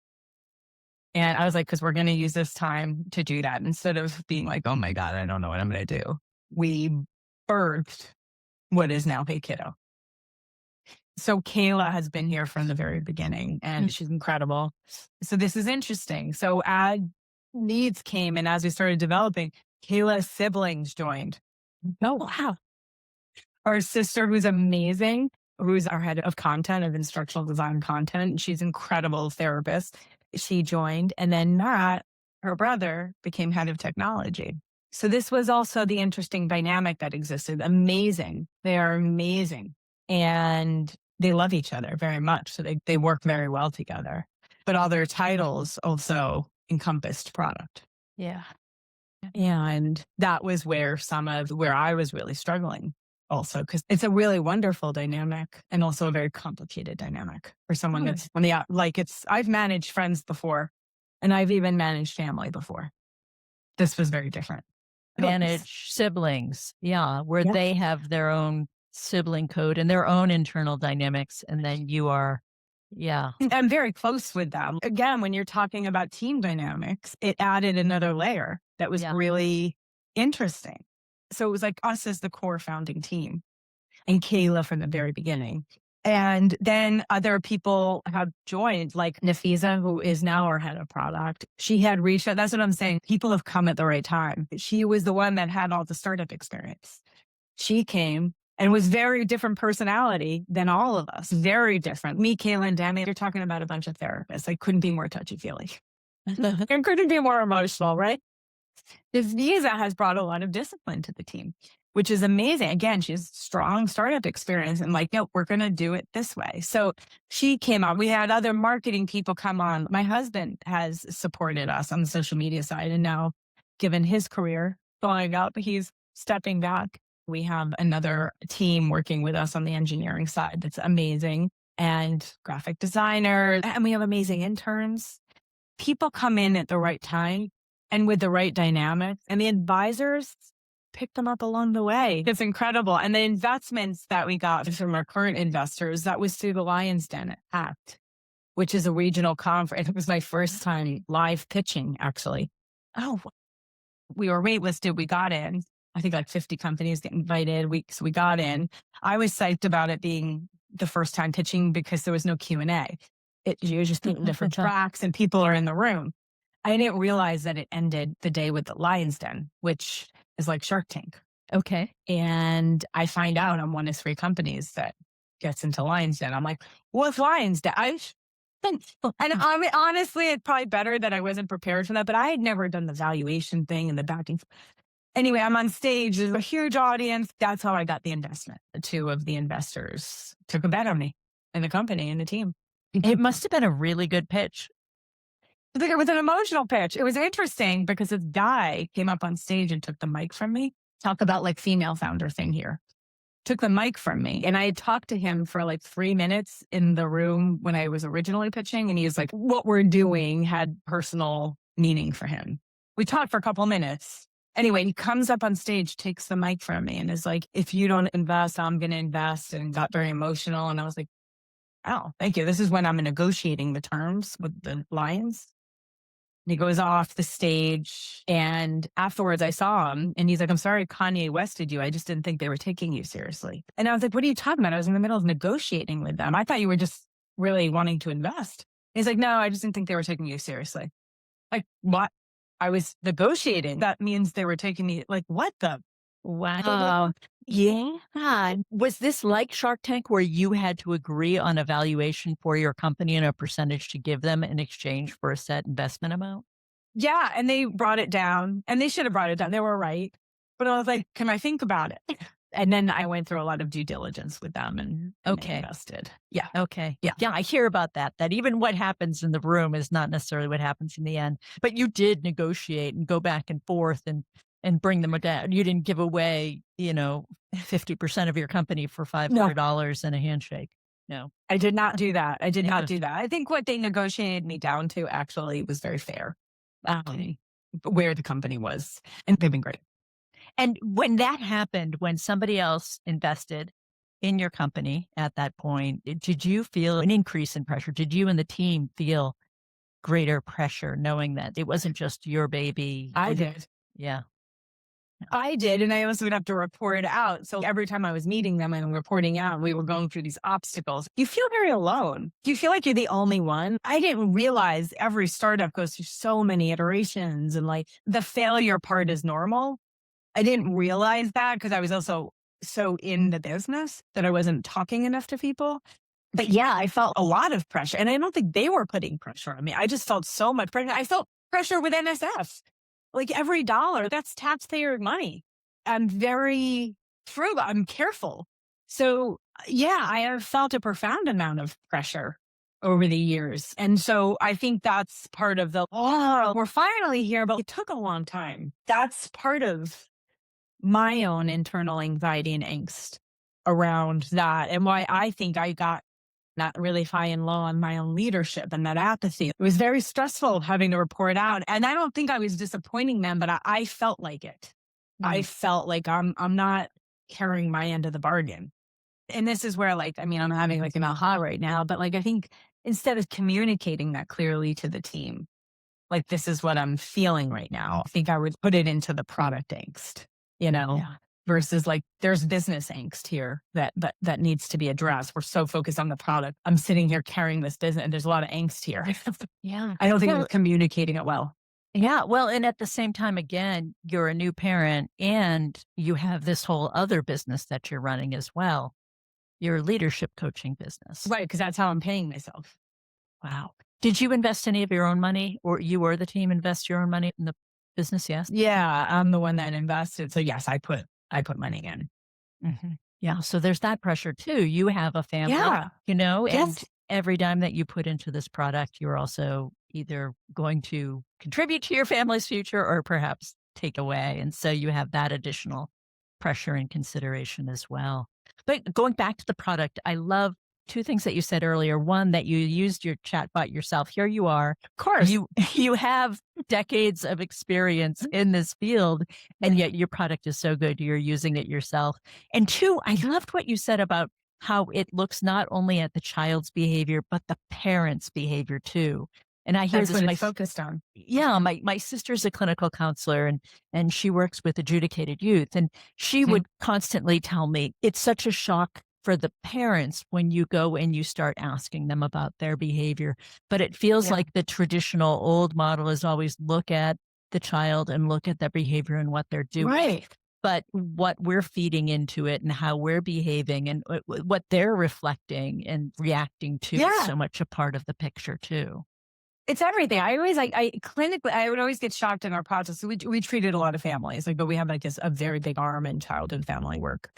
And I was like, because we're going to use this time to do that instead of being like, oh my God, I don't know what I'm going to do. We birthed what is now Hey Kiddo. So Kayla has been here from the very beginning and she's incredible. So this is interesting. So as needs came and as we started developing, Kayla's siblings joined. Oh, wow. Our sister, who's amazing, who's our head of content, of instructional design content. She's an incredible therapist. She joined. And then Matt, her brother, became head of technology. So this was also the interesting dynamic that existed. Amazing. They are amazing. And they love each other very much. So they work very well together. But all their titles also encompassed product. Yeah. And that was where where I was really struggling also, because it's a really wonderful dynamic and also a very complicated dynamic for someone that's on the out. Like I've managed friends before and I've even managed family before. This was very different. Manage siblings. Yeah. Where they have their own sibling code and their own internal dynamics. And then you are, I'm very close with them. Again, when you're talking about team dynamics, it added another layer that was really interesting. So it was like us as the core founding team and Kayla from the very beginning. And then other people have joined, like Nafisa, who is now our head of product. She had reached out. That's what I'm saying. People have come at the right time. She was the one that had all the startup experience. She came and was very different personality than all of us. Very different. Me, Kayla, and Dami, you're talking about a bunch of therapists. I couldn't be more touchy-feely. I couldn't be more emotional, right? Nafisa has brought a lot of discipline to the team, which is amazing. Again, she has strong startup experience and like, no, we're going to do it this way. So she came on. We had other marketing people come on. My husband has supported us on the social media side. And now, given his career going up, he's stepping back. We have another team working with us on the engineering side that's amazing, and graphic designers, and we have amazing interns. People come in at the right time and with the right dynamic, and the advisors pick them up along the way. It's incredible. And the investments that we got from our current investors, that was through the Lion's Den Act, which is a regional conference. It was my first time live pitching, actually. Oh, we were waitlisted. We got in. I think like 50 companies get invited. So we got in. I was psyched about it being the first time pitching because there was no Q&A. You're just taking different tracks and people are in the room. I didn't realize that it ended the day with the Lion's Den, which is like Shark Tank. Okay. And I find out I'm one of 3 companies that gets into Lion's Den. I'm like, what's Lion's Den? And I mean, honestly, it's probably better that I wasn't prepared for that, but I had never done the valuation thing and the backing. Anyway, I'm on stage. There's a huge audience. That's how I got the investment. 2 of the investors took a bet on me and the company and the team. It must have been a really good pitch. I think it was an emotional pitch. It was interesting because this guy came up on stage and took the mic from me. Talk about like female founder thing here. took the mic from me. And I had talked to him for like 3 minutes in the room when I was originally pitching. And he was like, what we're doing had personal meaning for him. We talked for a couple minutes. Anyway, he comes up on stage, takes the mic from me and is like, if you don't invest, I'm going to invest, and got very emotional. And I was like, oh, thank you. This is when I'm negotiating the terms with the Lions. And he goes off the stage, and afterwards I saw him and he's like, I'm sorry Kanye Wested you. I just didn't think they were taking you seriously. And I was like, what are you talking about? I was in the middle of negotiating with them. I thought you were just really wanting to invest. He's like, no, I just didn't think they were taking you seriously. Like, what? I was negotiating. That means they were taking me. Like, what the? Wow. Yeah. Was this like Shark Tank where you had to agree on a valuation for your company and a percentage to give them in exchange for a set investment amount? Yeah. And they brought it down, and they should have brought it down. They were right. But I was like, can I think about it? And then I went through a lot of due diligence with them and they invested. Yeah. Okay. Yeah. Yeah. I hear about that even what happens in the room is not necessarily what happens in the end, but you did negotiate and go back and forth and bring them down. You didn't give away, 50% of your company for $500 and a handshake. No, I did not do that. I did not do that. I think what they negotiated me down to actually was very fair. Where the company was, and they've been great. And when that happened, when somebody else invested in your company at that point, did you feel an increase in pressure? Did you and the team feel greater pressure knowing that it wasn't just your baby? I did. Yeah. I did. And I also would have to report out. So every time I was meeting them and reporting out, we were going through these obstacles. You feel very alone. You feel like you're the only one. I didn't realize every startup goes through so many iterations, and like the failure part is normal. I didn't realize that because I was also so in the business that I wasn't talking enough to people. But yeah, I felt a lot of pressure, and I don't think they were putting pressure on me. I just felt so much pressure. I felt pressure with NSF. Like every dollar, that's taxpayer money. I'm very frugal. I'm careful. So yeah, I have felt a profound amount of pressure over the years. And so I think that's part of we're finally here, but it took a long time. That's part of my own internal anxiety and angst around that, and why I think I got not really high and low on my own leadership and that apathy. It was very stressful having to report out. And I don't think I was disappointing them, but I felt like it. I felt like I'm not carrying my end of the bargain. And this is where I'm having like an aha right now, but I think instead of communicating that clearly to the team, like, this is what I'm feeling right now, I think I would put it into the product angst, versus there's business angst here that needs to be addressed. We're so focused on the product. I'm sitting here carrying this business, and there's a lot of angst here. Yeah. I don't think I'm communicating it well. Yeah. Well, and at the same time, again, you're a new parent and you have this whole other business that you're running as well. Your leadership coaching business. Right. Because that's how I'm paying myself. Wow. Did you invest any of your own money, or you or the team invest your own money in the business? Yes. Yeah. I'm the one that invested. So yes, I put money in. Mm-hmm. Yeah. So there's that pressure too. You have a family, and every dime that you put into this product, you're also either going to contribute to your family's future or perhaps take away. And so you have that additional pressure and consideration as well. But going back to the product, I love two things that you said earlier. One, that you used your chatbot yourself. Here you are. Of course. You have decades of experience in this field, and yet your product is so good, you're using it yourself. And two, I loved what you said about how it looks not only at the child's behavior, but the parent's behavior too. And I hear That's this what it's focused on. Yeah, my sister's a clinical counselor, and she works with adjudicated youth, and she would constantly tell me it's such a shock for the parents when you go and you start asking them about their behavior. But it feels like the traditional old model is always look at the child and look at their behavior and what they're doing. Right. But what we're feeding into it and how we're behaving and what they're reflecting and reacting to is so much a part of the picture too. It's everything. I always clinically, I would always get shocked in our process. So we treated a lot of families, but we have a very big arm in child and family work.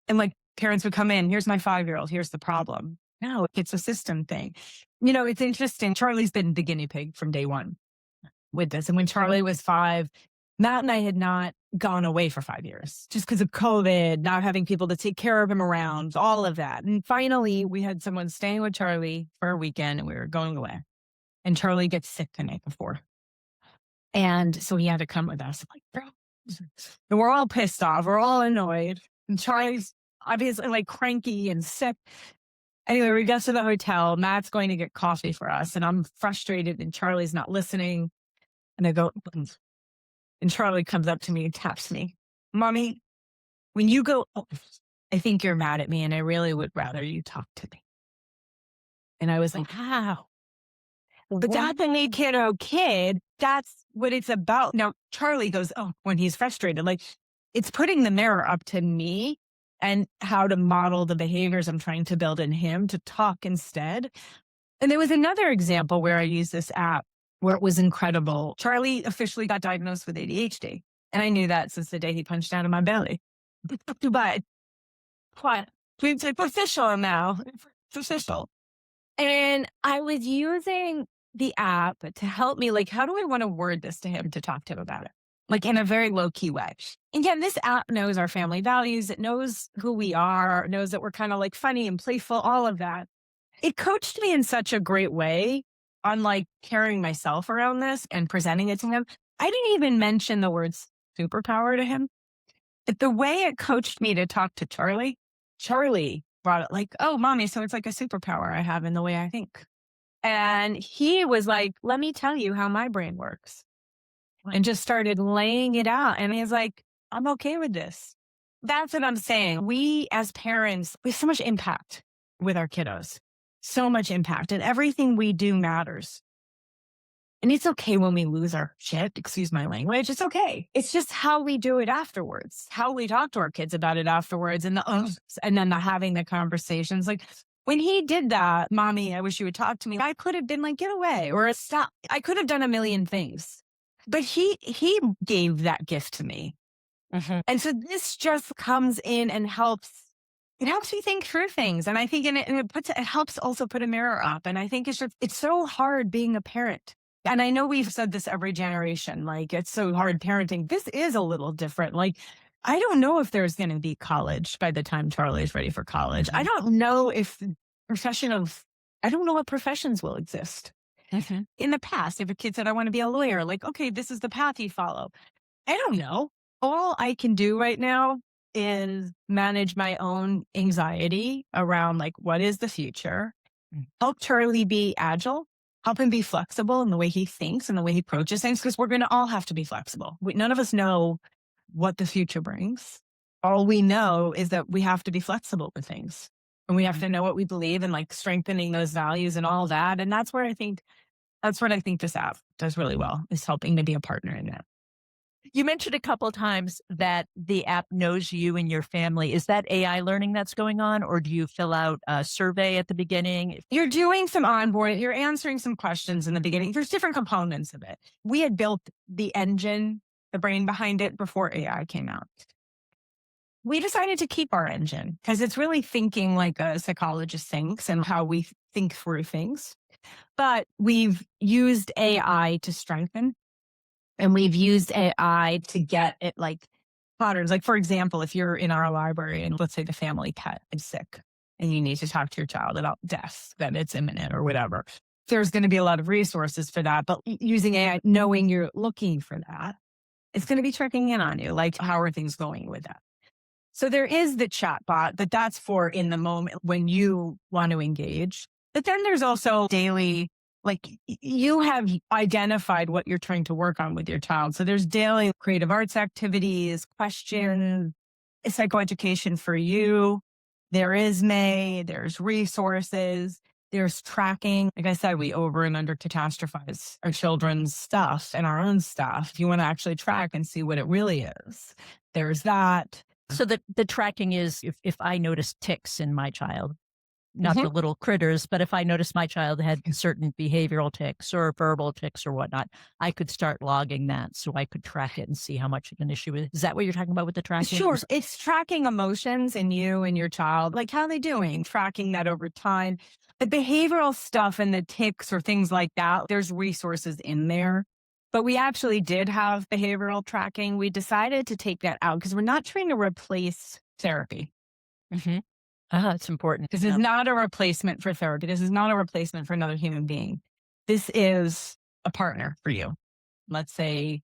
And parents would come in, here's my 5-year-old, here's the problem. No, it's a system thing. It's interesting. Charlie's been the guinea pig from day one with this. And when Charlie was 5, Matt and I had not gone away for 5 years just because of COVID, not having people to take care of him around, all of that. And finally, we had someone staying with Charlie for a weekend and we were going away. And Charlie gets sick the night before. And so he had to come with us. I'm like, bro. And we're all pissed off. We're all annoyed. And Charlie's obviously like cranky and sick. Anyway, we get to the hotel. Matt's going to get coffee for us. And I'm frustrated and Charlie's not listening. And I go, and Charlie comes up to me and taps me. Mommy, when you go, I think you're mad at me and I really would rather you talk to me. And I was like, how? But that's a Hey Kiddo kid. That's what it's about. Now, Charlie goes, oh, when he's frustrated, like it's putting the mirror up to me and how to model the behaviors I'm trying to build in him to talk instead. And there was another example where I used this app where it was incredible. Charlie officially got diagnosed with ADHD. And I knew that since the day he punched down in my belly. But what? It's official now. It's official. And I was using the app to help me, like, how do I want to word this to him to talk to him about it? Like in a very low key way. And again, this app knows our family values. It knows who we are, knows that we're kind of like funny and playful, all of that. It coached me in such a great way on like carrying myself around this and presenting it to him. I didn't even mention the words superpower to him. But the way it coached me to talk to Charlie, Charlie brought it like, oh, mommy, so it's like a superpower I have in the way I think. And he was like, let me tell you how my brain works. And just started laying it out. And he's like, I'm okay with this. That's what I'm saying. We as parents, we have so much impact with our kiddos, so much impact, and everything we do matters. And it's okay when we lose our shit, excuse my language. It's okay. It's just how we do it afterwards, how we talk to our kids about it afterwards, and and then the having the conversations. Like when he did that, mommy, I wish you would talk to me. I could have been like, get away or stop. I could have done a million things, but he gave that gift to me. Mm-hmm. And so this just comes in and helps. It helps me think through things. And I think it helps also put a mirror up. And I think it's so hard being a parent. And I know we've said this every generation, like it's so hard parenting. This is a little different. Like, I don't know if there's going to be college by the time Charlie's ready for college. I don't know if I don't know what professions will exist. Mm-hmm. In the past, if a kid said, I want to be a lawyer, like, okay, this is the path you follow. I don't know. All I can do right now is manage my own anxiety around like, what is the future? Help Charlie be agile. Help him be flexible in the way he thinks and the way he approaches things, because we're going to all have to be flexible. None of us know what the future brings. All we know is that we have to be flexible with things, and we have to know what we believe and like strengthening those values and all that. And that's what I think this app does really well, is helping to be a partner in that. You mentioned a couple of times that the app knows you and your family. Is that AI learning that's going on, or do you fill out a survey at the beginning? You're doing some onboarding. You're answering some questions in the beginning. There's different components of it. We had built the engine, the brain behind it, before AI came out. We decided to keep our engine because it's really thinking like a psychologist thinks and how we think through things. But we've used AI to strengthen. And we've used AI to get it like patterns. Like, for example, if you're in our library and let's say the family pet is sick and you need to talk to your child about death, that it's imminent or whatever, there's going to be a lot of resources for that. But using AI, knowing you're looking for that, it's going to be checking in on you. Like, how are things going with that? So there is the chat bot, but that's for in the moment when you want to engage. But then there's also daily, like you have identified what you're trying to work on with your child. So there's daily creative arts activities, questions, psychoeducation for you. There is there's resources, there's tracking. Like I said, we over and under catastrophize our children's stuff and our own stuff. If you want to actually track and see what it really is, there's that. So the tracking is if I notice tics in my child, not the little critters, but if I notice my child had certain behavioral tics or verbal tics or whatnot, I could start logging that so I could track it and see how much of an issue it is. Is that what you're talking about with the tracking? Sure. It's tracking emotions in you and your child, like how are they doing, tracking that over time. The behavioral stuff and the tics or things like that, there's resources in there But we actually did have behavioral tracking. We decided to take that out because we're not trying to replace therapy. Hmm. It's important. This is not a replacement for therapy. This is not a replacement for another human being. This is a partner for you. Let's say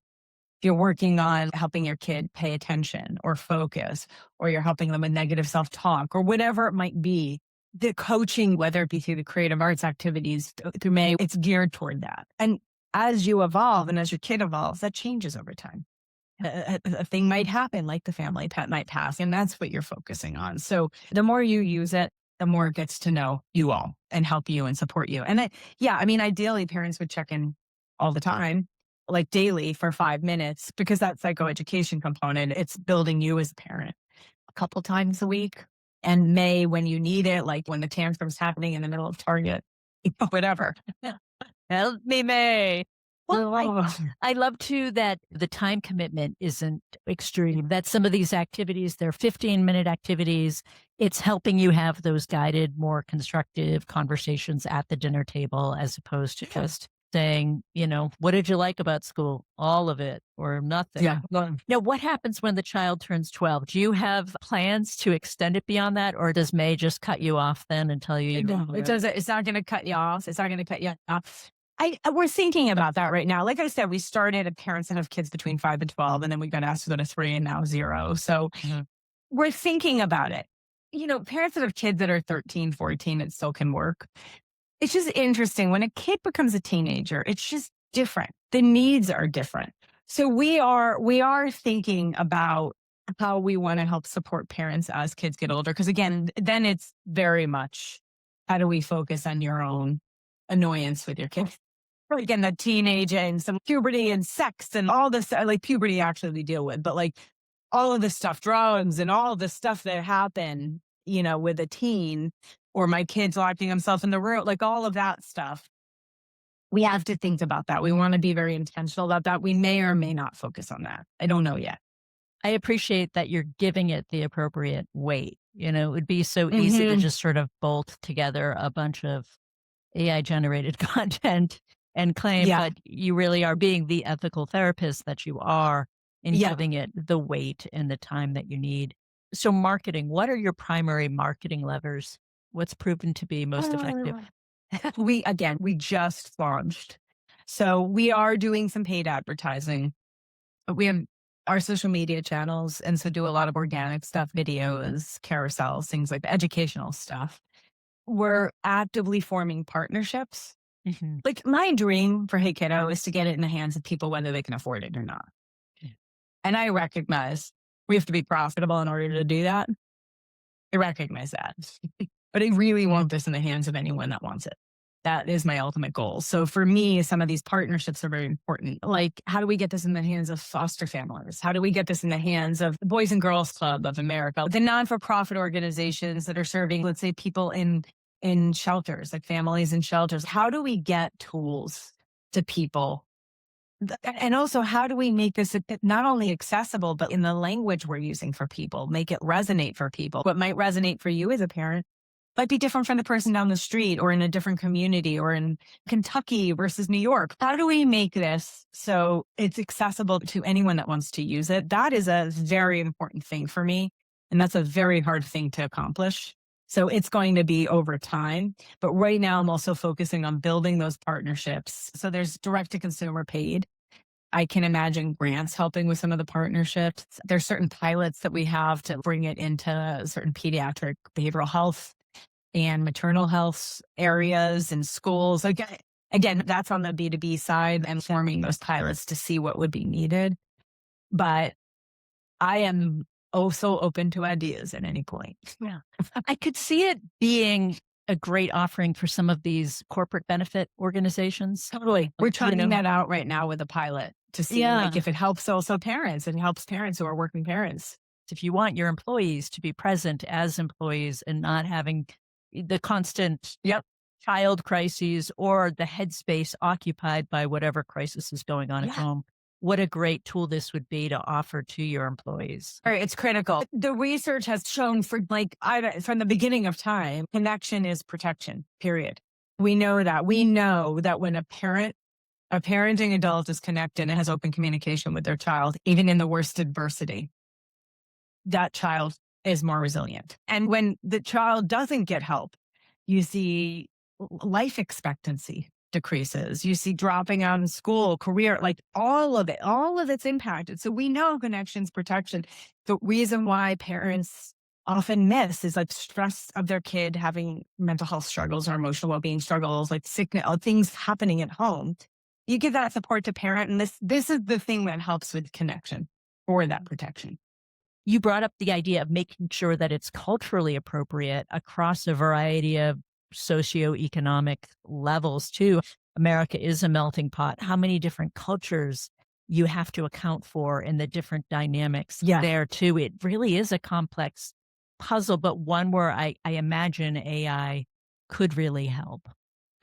if you're working on helping your kid pay attention or focus, or you're helping them with negative self talk or whatever it might be, the coaching, whether it be through the creative arts activities, through May, it's geared toward that. And as you evolve and as your kid evolves, that changes over time. A thing might happen, like the family pet might pass, and that's what you're focusing on. So the more you use it, the more it gets to know you all and help you and support you. And ideally, parents would check in all the time, like daily for 5 minutes, because that psychoeducation component, it's building you as a parent a couple times a week. And May, when you need it, like when the tantrum's happening in the middle of Target, whatever. Help me, May. Well, Oh, I love too that the time commitment isn't extreme, that some of these activities, they're 15-minute activities. It's helping you have those guided, more constructive conversations at the dinner table, as opposed to just saying, what did you like about school? All of it or nothing. yeah. Now, what happens when the child turns 12? Do you have plans to extend it beyond that, or does May just cut you off then and tell you? No, it doesn't. It's not going to cut you off. It's not going to cut you off. We're thinking about that right now. Like I said, we started at parents that have kids between 5 and 12, and then we got asked to go to 3 and now 0. So we're thinking about it. Parents that have kids that are 13, 14, it still can work. It's just interesting. When a kid becomes a teenager, it's just different. The needs are different. So we are thinking about how we want to help support parents as kids get older. Because again, then it's very much, how do we focus on your own annoyance with your kids? Again, the teenage and some puberty and sex and all this, like puberty actually we deal with, but like all of this stuff, drugs and all of the stuff that happen, with a teen, or my kids locking themselves in the room, like all of that stuff. We have to think about that. We want to be very intentional about that. We may or may not focus on that. I don't know yet. I appreciate that you're giving it the appropriate weight. It would be so easy to just sort of bolt together a bunch of AI generated content and claim, but you really are being the ethical therapist that you are in giving it the weight and the time that you need. So marketing, what are your primary marketing levers? What's proven to be most effective? We just launched. So we are doing some paid advertising. We have our social media channels, and so do a lot of organic stuff, videos, carousels, things like the educational stuff. We're actively forming partnerships. Like my dream for Hey Kiddo is to get it in the hands of people, whether they can afford it or not. And I recognize we have to be profitable in order to do that. I recognize that. But I really want this in the hands of anyone that wants it. That is my ultimate goal. So for me, some of these partnerships are very important. Like, how do we get this in the hands of foster families? How do we get this in the hands of the Boys and Girls Club of America, the non-for-profit organizations that are serving, let's say, people in shelters, like families in shelters? How do we get tools to people? And also, how do we make this not only accessible, but in the language we're using for people, make it resonate for people? What might resonate for you as a parent might be different from the person down the street or in a different community or in Kentucky versus New York. How do we make this so it's accessible to anyone that wants to use it? That is a very important thing for me. And that's a very hard thing to accomplish. So it's going to be over time. But right now, I'm also focusing on building those partnerships. So there's direct to consumer paid. I can imagine grants helping with some of the partnerships. There's certain pilots that we have to bring it into certain pediatric behavioral health and maternal health areas and schools. Again, that's on the B2B side and forming those pilots to see what would be needed. But I am so open to ideas at any point. Yeah. I could see it being a great offering for some of these corporate benefit organizations. Totally. We're trying that out right now with a pilot to see if it helps also parents and helps parents who are working parents. If you want your employees to be present as employees and not having the constant child crises or the headspace occupied by whatever crisis is going on at home, what a great tool this would be to offer to your employees. All right, it's critical. The research has shown from the beginning of time, connection is protection, period. We know that. We know that when a parent A parenting adult is connected and has open communication with their child, even in the worst adversity. That child is more resilient. And when the child doesn't get help, you see life expectancy decreases. You see dropping out in school, career, like all of it's impacted. So we know connections protection. The reason why parents often miss is like stress of their kid having mental health struggles or emotional well-being struggles, like sickness, things happening at home. You give that support to parent, and this is the thing that helps with connection or that protection. You brought up the idea of making sure that it's culturally appropriate across a variety of socioeconomic levels too. America is a melting pot. How many different cultures you have to account for in the different dynamics Yeah. there too. It really is a complex puzzle, but one where I imagine AI could really help.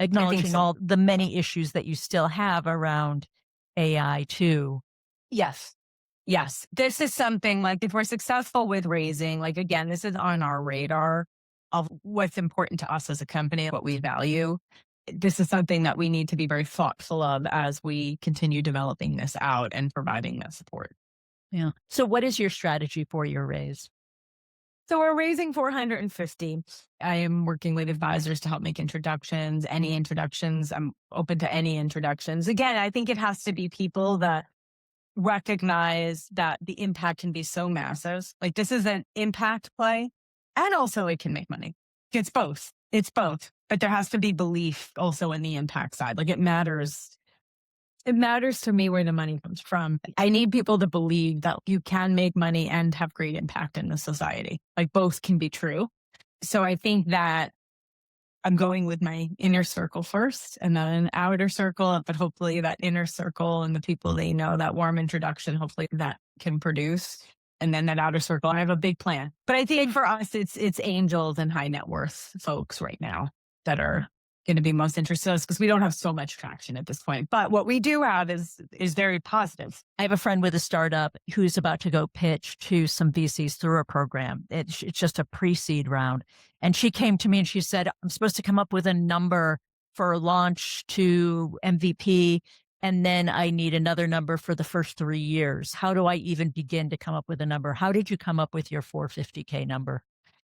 Acknowledging so. all the many issues that you still have around AI too. Yes. Yes. This is something like if we're successful with raising, like again, this is on our radar of what's important to us as a company, what we value. This is something that we need to be very thoughtful of as we continue developing this out and providing that support. Yeah. So what is your strategy for your raise? So we're raising 450. I am working with advisors to help make introductions, any introductions. I'm open to any introductions. Again, I think it has to be people that recognize that the impact can be so massive. Like this is an impact play and also it can make money. It's both. It's both. But there has to be belief also in the impact side. Like it matters. It matters to me where the money comes from. I need people to believe that you can make money and have great impact in the society. Like both can be true. So I think that I'm going with my inner circle first and then an outer circle, but hopefully that inner circle and the people they know, that warm introduction, hopefully that can produce. And then that outer circle, I have a big plan. But I think for us, it's angels and high net worth folks right now that are going to be most interested in us because we don't have so much traction at this point. But what we do have is very positive. I have a friend with a startup who's about to go pitch to some VCs through a program. It's just a pre-seed round. And she came to me and she said, I'm supposed to come up with a number for launch to MVP. And then I need another number for the first 3 years. How do I even begin to come up with a number? How did you come up with your 450K number?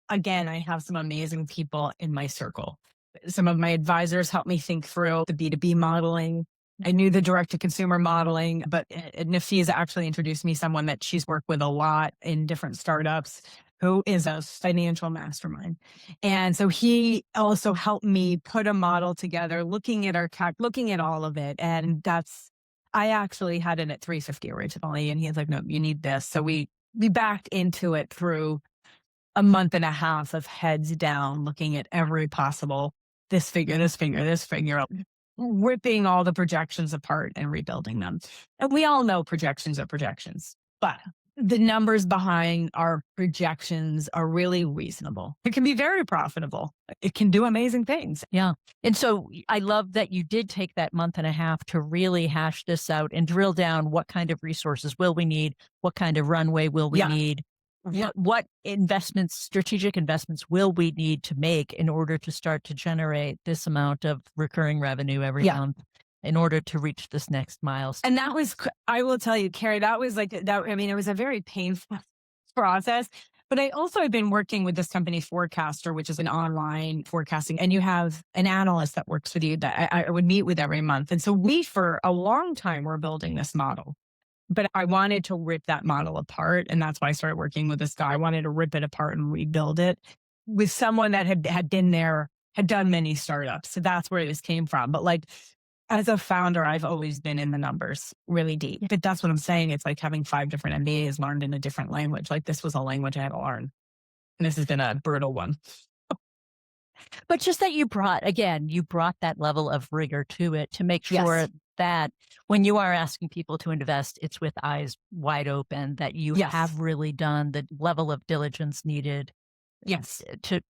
Again, I have some amazing people in my circle. Some of my advisors helped me think through the B2B modeling. I knew the direct to consumer modeling, but Nafiza actually introduced me someone that she's worked with a lot in different startups who is a financial mastermind. And so he also helped me put a model together, looking at our CAC, looking at all of it. And I actually had it at 350 originally. And he's like, no, you need this. So we backed into it through a month and a half of heads down, looking at every possible this figure, ripping all the projections apart and rebuilding them. And we all know projections are projections, but the numbers behind our projections are really reasonable. It can be very profitable. It can do amazing things. Yeah. And so I love that you did take that month and a half to really hash this out and drill down what kind of resources will we need? What kind of runway will we need? Yeah. What investments, strategic investments will we need to make in order to start to generate this amount of recurring revenue every month in order to reach this next milestone? And that was, I will tell you, Carrie, that was like that. I mean, it was a very painful process, but I also have been working with this company Forecaster, which is an online forecasting, and you have an analyst that works with you that I would meet with every month. And so we, for a long time, were building this model. But I wanted to rip that model apart. And that's why I started working with this guy. I wanted to rip it apart and rebuild it with someone that had been there, had done many startups. So that's where this came from. But like, as a founder, I've always been in the numbers really deep. But that's what I'm saying. It's like having 5 different MBAs learned in a different language. Like this was a language I had to learn. And this has been a brutal one. But just that you brought that level of rigor to it to make sure that when you are asking people to invest, it's with eyes wide open, that you have really done the level of diligence needed Yes. to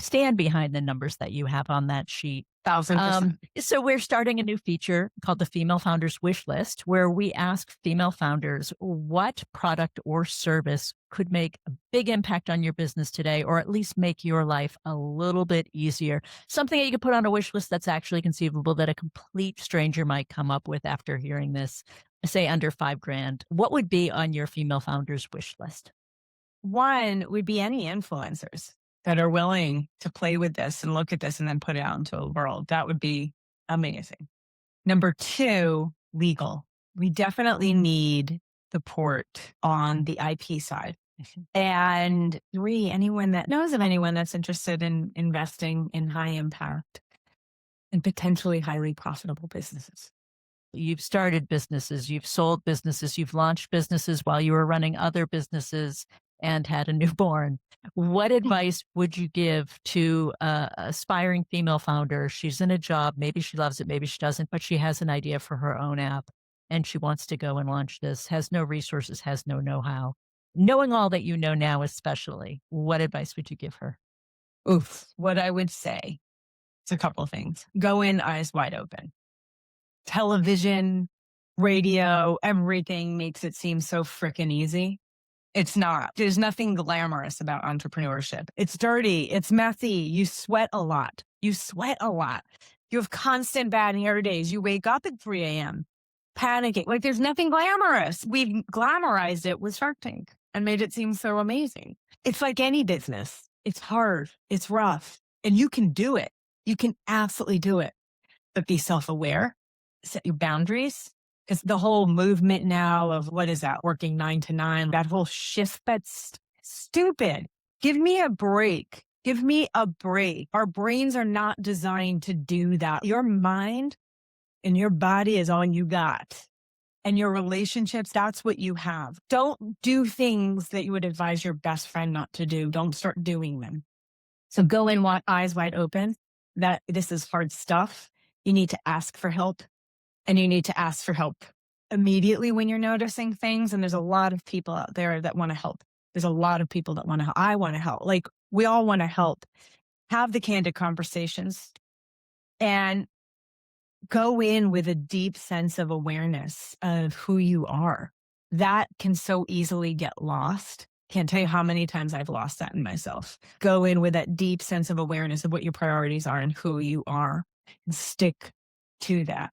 stand behind the numbers that you have on that sheet. 1,000%. So we're starting a new feature called the Female Founders Wish List, where we ask female founders what product or service could make a big impact on your business today, or at least make your life a little bit easier. Something that you could put on a wish list that's actually conceivable that a complete stranger might come up with after hearing this, say under $5,000. What would be on your female founders wish list? One would be any influencers that are willing to play with this and look at this and then put it out into the world. That would be amazing. Number two, legal. We definitely need support on the IP side. And three, anyone that knows of anyone that's interested in investing in high impact and potentially highly profitable businesses. You've started businesses, you've sold businesses, you've launched businesses while you were running other businesses and had a newborn. What advice would you give to a aspiring female founder? She's in a job, maybe she loves it, maybe she doesn't, but she has an idea for her own app and she wants to go and launch this, has no resources, has no know-how. Knowing all that you know now, especially, what advice would you give her? Oof. What I would say, it's a couple of things. Go in eyes wide open. Television, radio, everything makes it seem so freaking easy. It's not. There's nothing glamorous about entrepreneurship. It's dirty. It's messy. You sweat a lot. You have constant bad hair days. You wake up at 3 a.m. panicking. Like there's nothing glamorous. We've glamorized it with Shark Tank and made it seem so amazing. It's like any business. It's hard. It's rough. And you can do it. You can absolutely do it. But be self-aware. Set your boundaries. Because the whole movement now of what is that, working 9 to 9, that whole shift, that's stupid. Give me a break. Give me a break. Our brains are not designed to do that. Your mind and your body is all you got. And your relationships, that's what you have. Don't do things that you would advise your best friend not to do. Don't start doing them. So go in eyes wide open that this is hard stuff. You need to ask for help. And you need to ask for help immediately when you're noticing things. And there's a lot of people out there that want to help. There's a lot of people that want to help. I want to help. Like we all want to help. Have the candid conversations and go in with a deep sense of awareness of who you are. That can so easily get lost. Can't tell you how many times I've lost that in myself. Go in with that deep sense of awareness of what your priorities are and who you are and stick to that.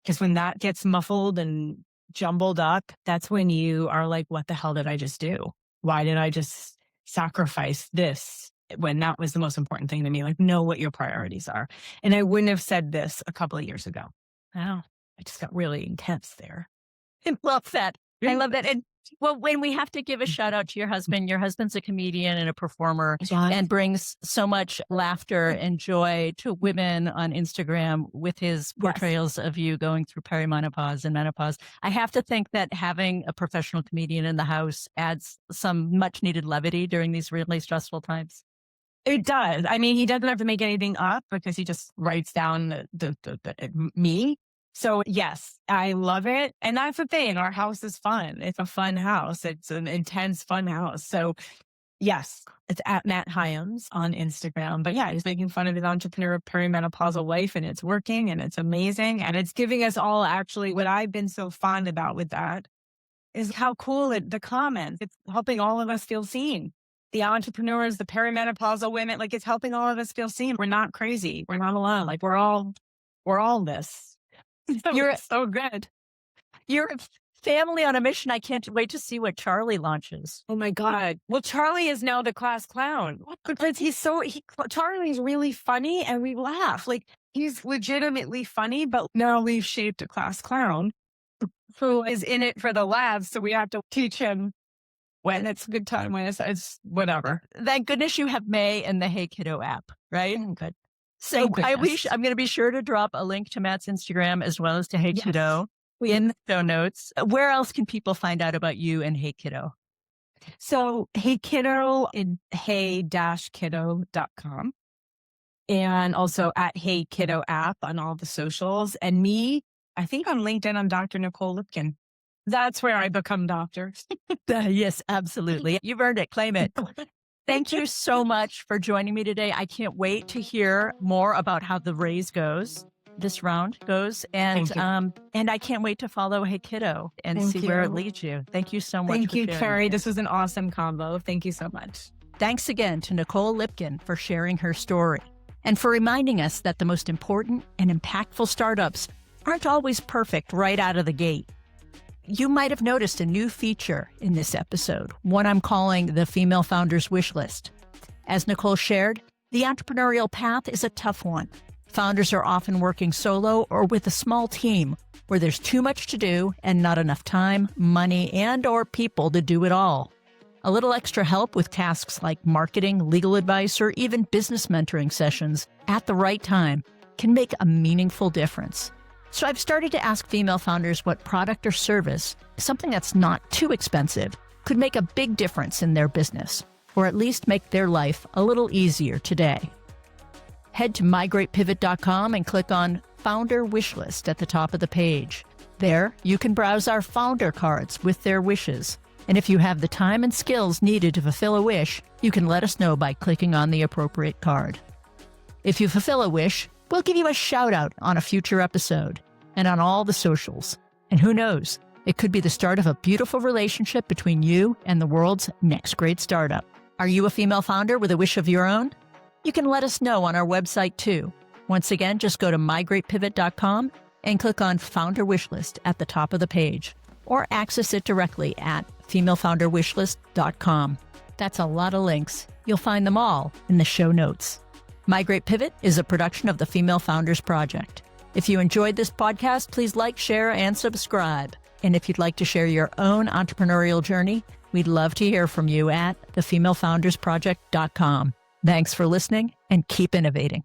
Because when that gets muffled and jumbled up, that's when you are like, what the hell did I just do? Why did I just sacrifice this when that was the most important thing to me? Like, know what your priorities are. And I wouldn't have said this a couple of years ago. Wow. I just got really intense there. I love that. I love that. And well, when we have to give a shout out to your husband's a comedian and a performer and brings so much laughter and joy to women on Instagram with his portrayals of you going through perimenopause and menopause. I have to think that having a professional comedian in the house adds some much needed levity during these really stressful times. It does. I mean, he doesn't have to make anything up because he just writes down me. So yes, I love it. And that's the thing. Our house is fun. It's a fun house. It's an intense, fun house. So yes, it's at Matt Hyams on Instagram. But yeah, he's making fun of his entrepreneur perimenopausal wife and it's working and it's amazing. And it's giving us all actually what I've been so fond about with that is how cool the comments. It's helping all of us feel seen. The entrepreneurs, the perimenopausal women, like it's helping all of us feel seen. We're not crazy. We're not alone. Like we're all this. You're so good. You're a family on a mission. I can't wait to see what Charlie launches. Oh my God. Well, Charlie is now the class clown because Charlie's really funny and we laugh. Like he's legitimately funny, but now we've shaped a class clown who is in it for the laughs. So we have to teach him when it's a good time, when it's whatever. Thank goodness you have May and the Hey Kiddo app, right? Oh, good. So I'm going to be sure to drop a link to Matt's Instagram as well as to Hey Kiddo in the show notes. Where else can people find out about you and Hey Kiddo? So Hey Kiddo in hey-kiddo.com and also at Hey Kiddo app on all the socials. And me, I think on LinkedIn, I'm Dr. Nicole Lipkin. That's where I become doctor. Yes, absolutely. You've earned it. Claim it. Thank you so much for joining me today. I can't wait to hear more about how the raise goes, this round goes, and I can't wait to follow Hey Kiddo and see where it leads you. Thank you so much. Thank for you, sharing Carrie. this. This was an awesome combo. Thank you so much. Thanks again to Nicole Lipkin for sharing her story and for reminding us that the most important and impactful startups aren't always perfect right out of the gate. You might have noticed a new feature in this episode, one I'm calling the Female Founders Wish List. As Nicole shared, the entrepreneurial path is a tough one. Founders are often working solo or with a small team where there's too much to do and not enough time, money, and/or people to do it all. A little extra help with tasks like marketing, legal advice, or even business mentoring sessions at the right time can make a meaningful difference. So I've started to ask female founders what product or service, something that's not too expensive, could make a big difference in their business, or at least make their life a little easier today. Head to mygreatpivot.com and click on Founder Wishlist at the top of the page. There, you can browse our founder cards with their wishes. And if you have the time and skills needed to fulfill a wish, you can let us know by clicking on the appropriate card. If you fulfill a wish, we'll give you a shout out on a future episode and on all the socials. And who knows, it could be the start of a beautiful relationship between you and the world's next great startup. Are you a female founder with a wish of your own? You can let us know on our website too. Once again, just go to mygreatpivot.com and click on Founder Wishlist at the top of the page, or access it directly at femalefounderwishlist.com. That's a lot of links. You'll find them all in the show notes. My Great Pivot is a production of the Female Founders Project. If you enjoyed this podcast, please like, share, and subscribe. And if you'd like to share your own entrepreneurial journey, we'd love to hear from you at thefemalefoundersproject.com. Thanks for listening and keep innovating.